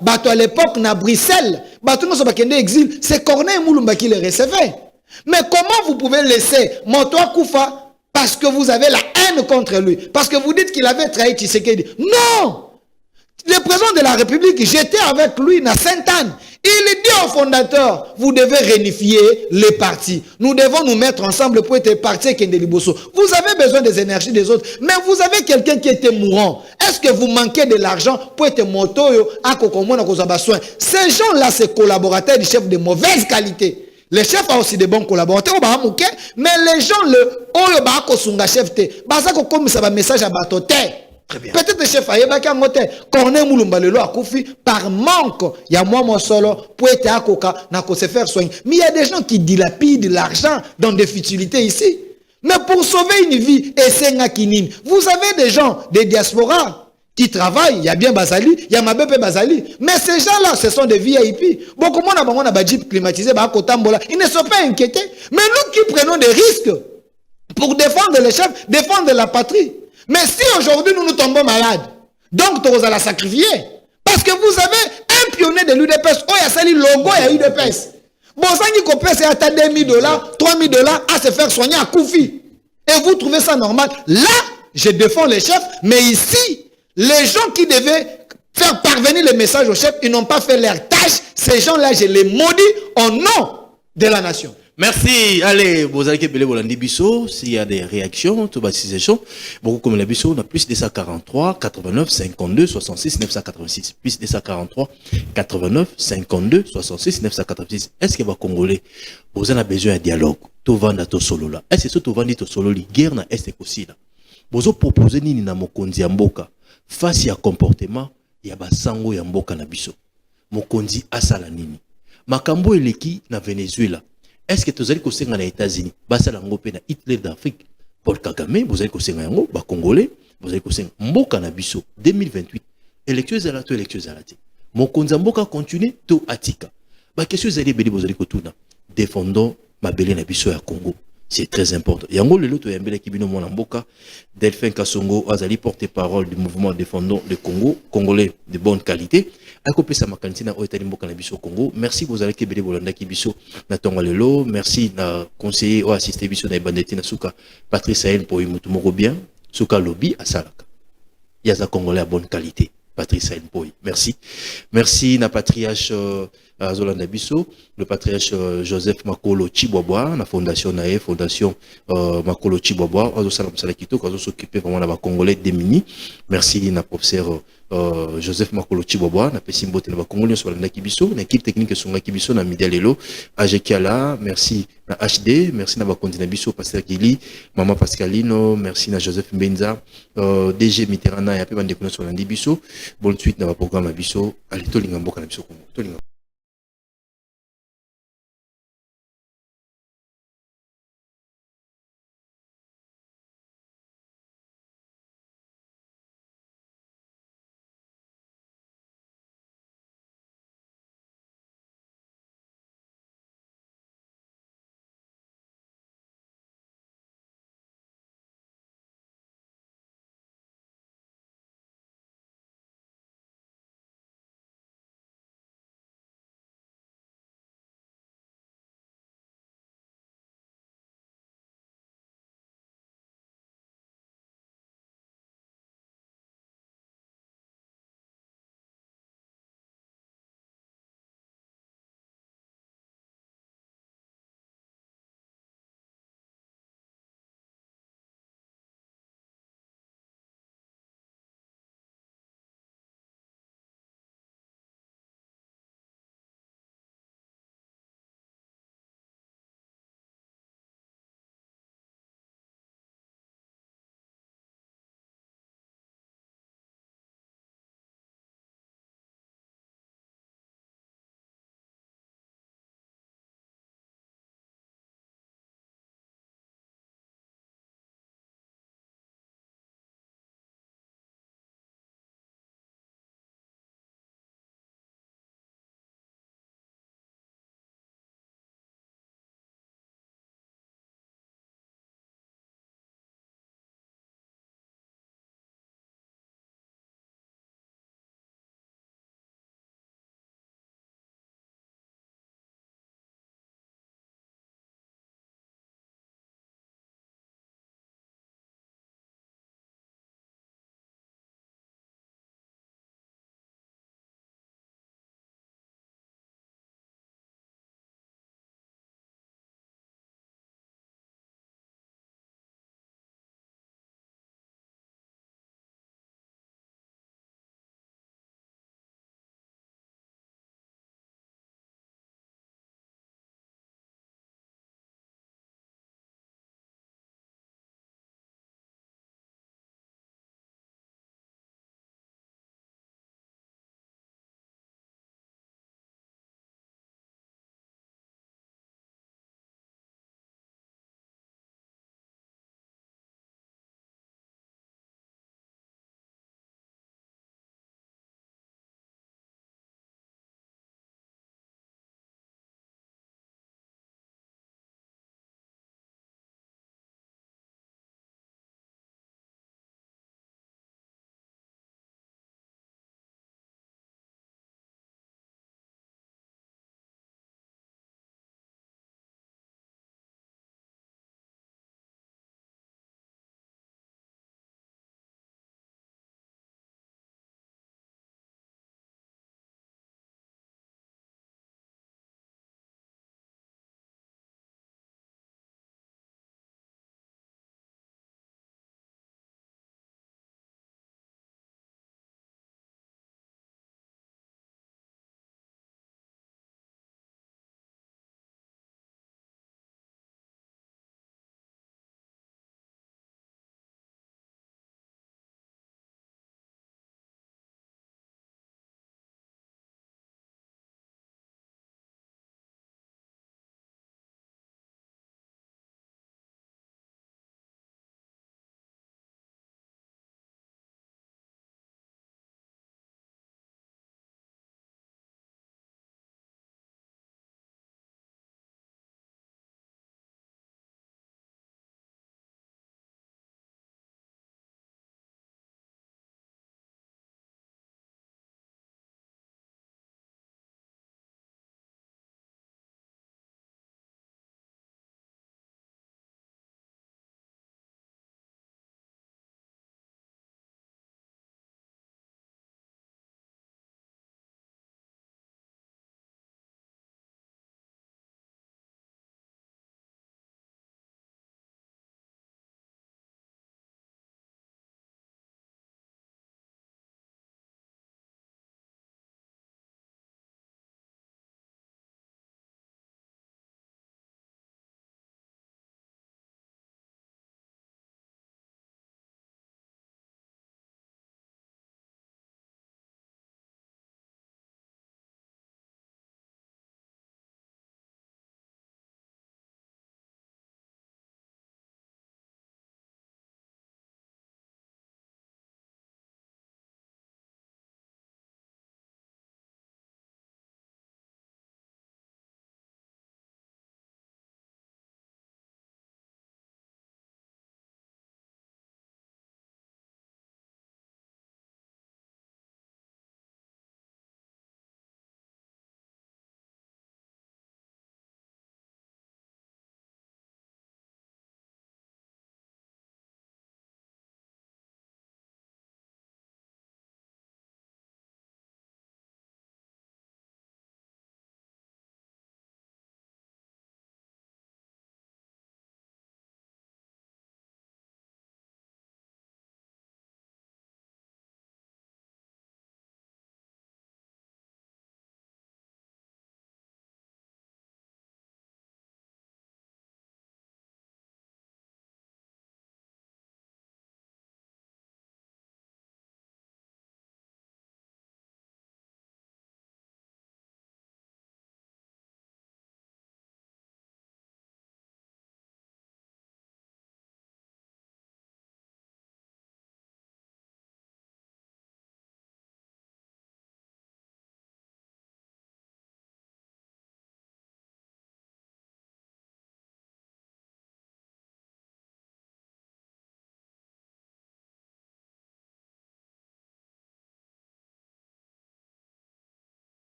bato à l'époque na Bruxelles, bato no sobakende exil, c'est Corneille Moulumba qui les recevait. Mais comment vous pouvez laisser Motoa Koufa parce que vous avez la haine contre lui, parce que vous dites qu'il avait trahi Tshisekedi? Non! Le président de la République, j'étais avec lui dans Sainte-Anne. Il dit au fondateur, vous devez réunifier les partis. Nous devons nous mettre ensemble pour être parti Kendeliboso. Vous avez besoin des énergies des autres, mais vous avez quelqu'un qui était mourant. Est-ce que vous manquez de l'argent pour être moto à Kokomona Kozabasoin? Ces gens-là, ces collaborateurs du chef de mauvaise qualité. Le chef a aussi des bons collaborateurs, mais les gens, le Oyo Bako Sunga chef te, Basako comme ça va message à Batote. Peut-être le chef Ayeba Kangote, Corneille Moulumba Lelo Akoufi, par manque, il y a moi solo, pour être à Koka, n'a se faire soigner. Mais il y a des gens qui dilapident l'argent dans des futilités ici. Mais pour sauver une vie, et c'est Kinine, vous avez des gens, des diasporas, qui travaillent, il y a bien Bazali, il y a Mabebe Bazali. Mais ces gens-là, ce sont des VIP. Beaucoup de gens ont jeep climatisé, ils ne sont pas inquiétés. Mais nous qui prenons des risques pour défendre les chefs, défendre la patrie. Mais si aujourd'hui nous tombons malades, donc tu vas la sacrifier. Parce que vous avez un pionnier de l'UDPS, oh, il y a sali logo et l'UDPS. Bon, ça n'y compte, c'est à 2 000 $, 3 000 $ à se faire soigner à Koufi. Et vous trouvez ça normal? Là, je défends les chefs, mais ici, les gens qui devaient faire parvenir les messages aux chefs, ils n'ont pas fait leur tâche. Ces gens-là, je les maudis au nom de la nation. Merci. Allez, vous allez que Bolandi Bisso, s'il y a des réactions, tout va beaucoup comme la Bisso, on a plus de 143, 89, 52, 66, 986. Plus de 143, 89, 52, 66, 986. Est-ce que les Congolais, vous avez besoin d'un dialogue? Tout va dans ton solo là. Est-ce que tout va dans ton solo là? Guerre na est aussi là. Vous avez proposé ni na mokonzi mboka face à comportement ya basango ya mboka na biso. Mokonzi asala nini? Makambo eleki na Venezuela. Est-ce que vous allez conseiller aux États-Unis? Basala ngopé na Hitler d'Afrique. Paul Kagame, vous allez conseiller yango ba Congolais, vous allez conseiller mboka na biso 2028. Élection zalato élection zalati. Mokonzi mboka continue to atika. Ba question zali beli vous allez kotuna. Défendons mabele na biso ya Congo. C'est très important. Yango le loto yambele kibino mona mboka. Delphin Kasongo azali porte-parole du mouvement Défendons le Congo, congolais de bonne qualité. Akopé sa makanti na oetali mboka na biso Congo. Merci vous allez kebele bolanda kibiso na tonga lelo. Merci na conseiller ou assisté biso na bandeti na suka Patrice Sahel pour mutu moko bien. Suka lobby asalaka. Yaza congolais à bonne qualité. Patrice Sahel Poy. Merci. Merci na patriarche Zolanda Bisso, le patriarche Joseph Makolo Chibwabwa, la fondation Nae, fondation Makolo Chibwabwa, Ozo Salam Salakito, qui s'occupe vraiment de Congolais démunis. Merci na professeur Joseph Makolo Chibwabwa, na Pessimbo Teleba Congolais sur la Kibiso, l'équipe technique sur la Kibiso, na Midialelo, Ajekiala, merci na HD, merci na Bakondina Bisso, Pasteur Gili, Maman Pascalino, merci na Joseph Mbenza, DG Mitterrand, et après Bandekuna sur la Bisso. Bonne suite dans le programme Bisso. Allez, Tolinga Mboka na Bisso Congo.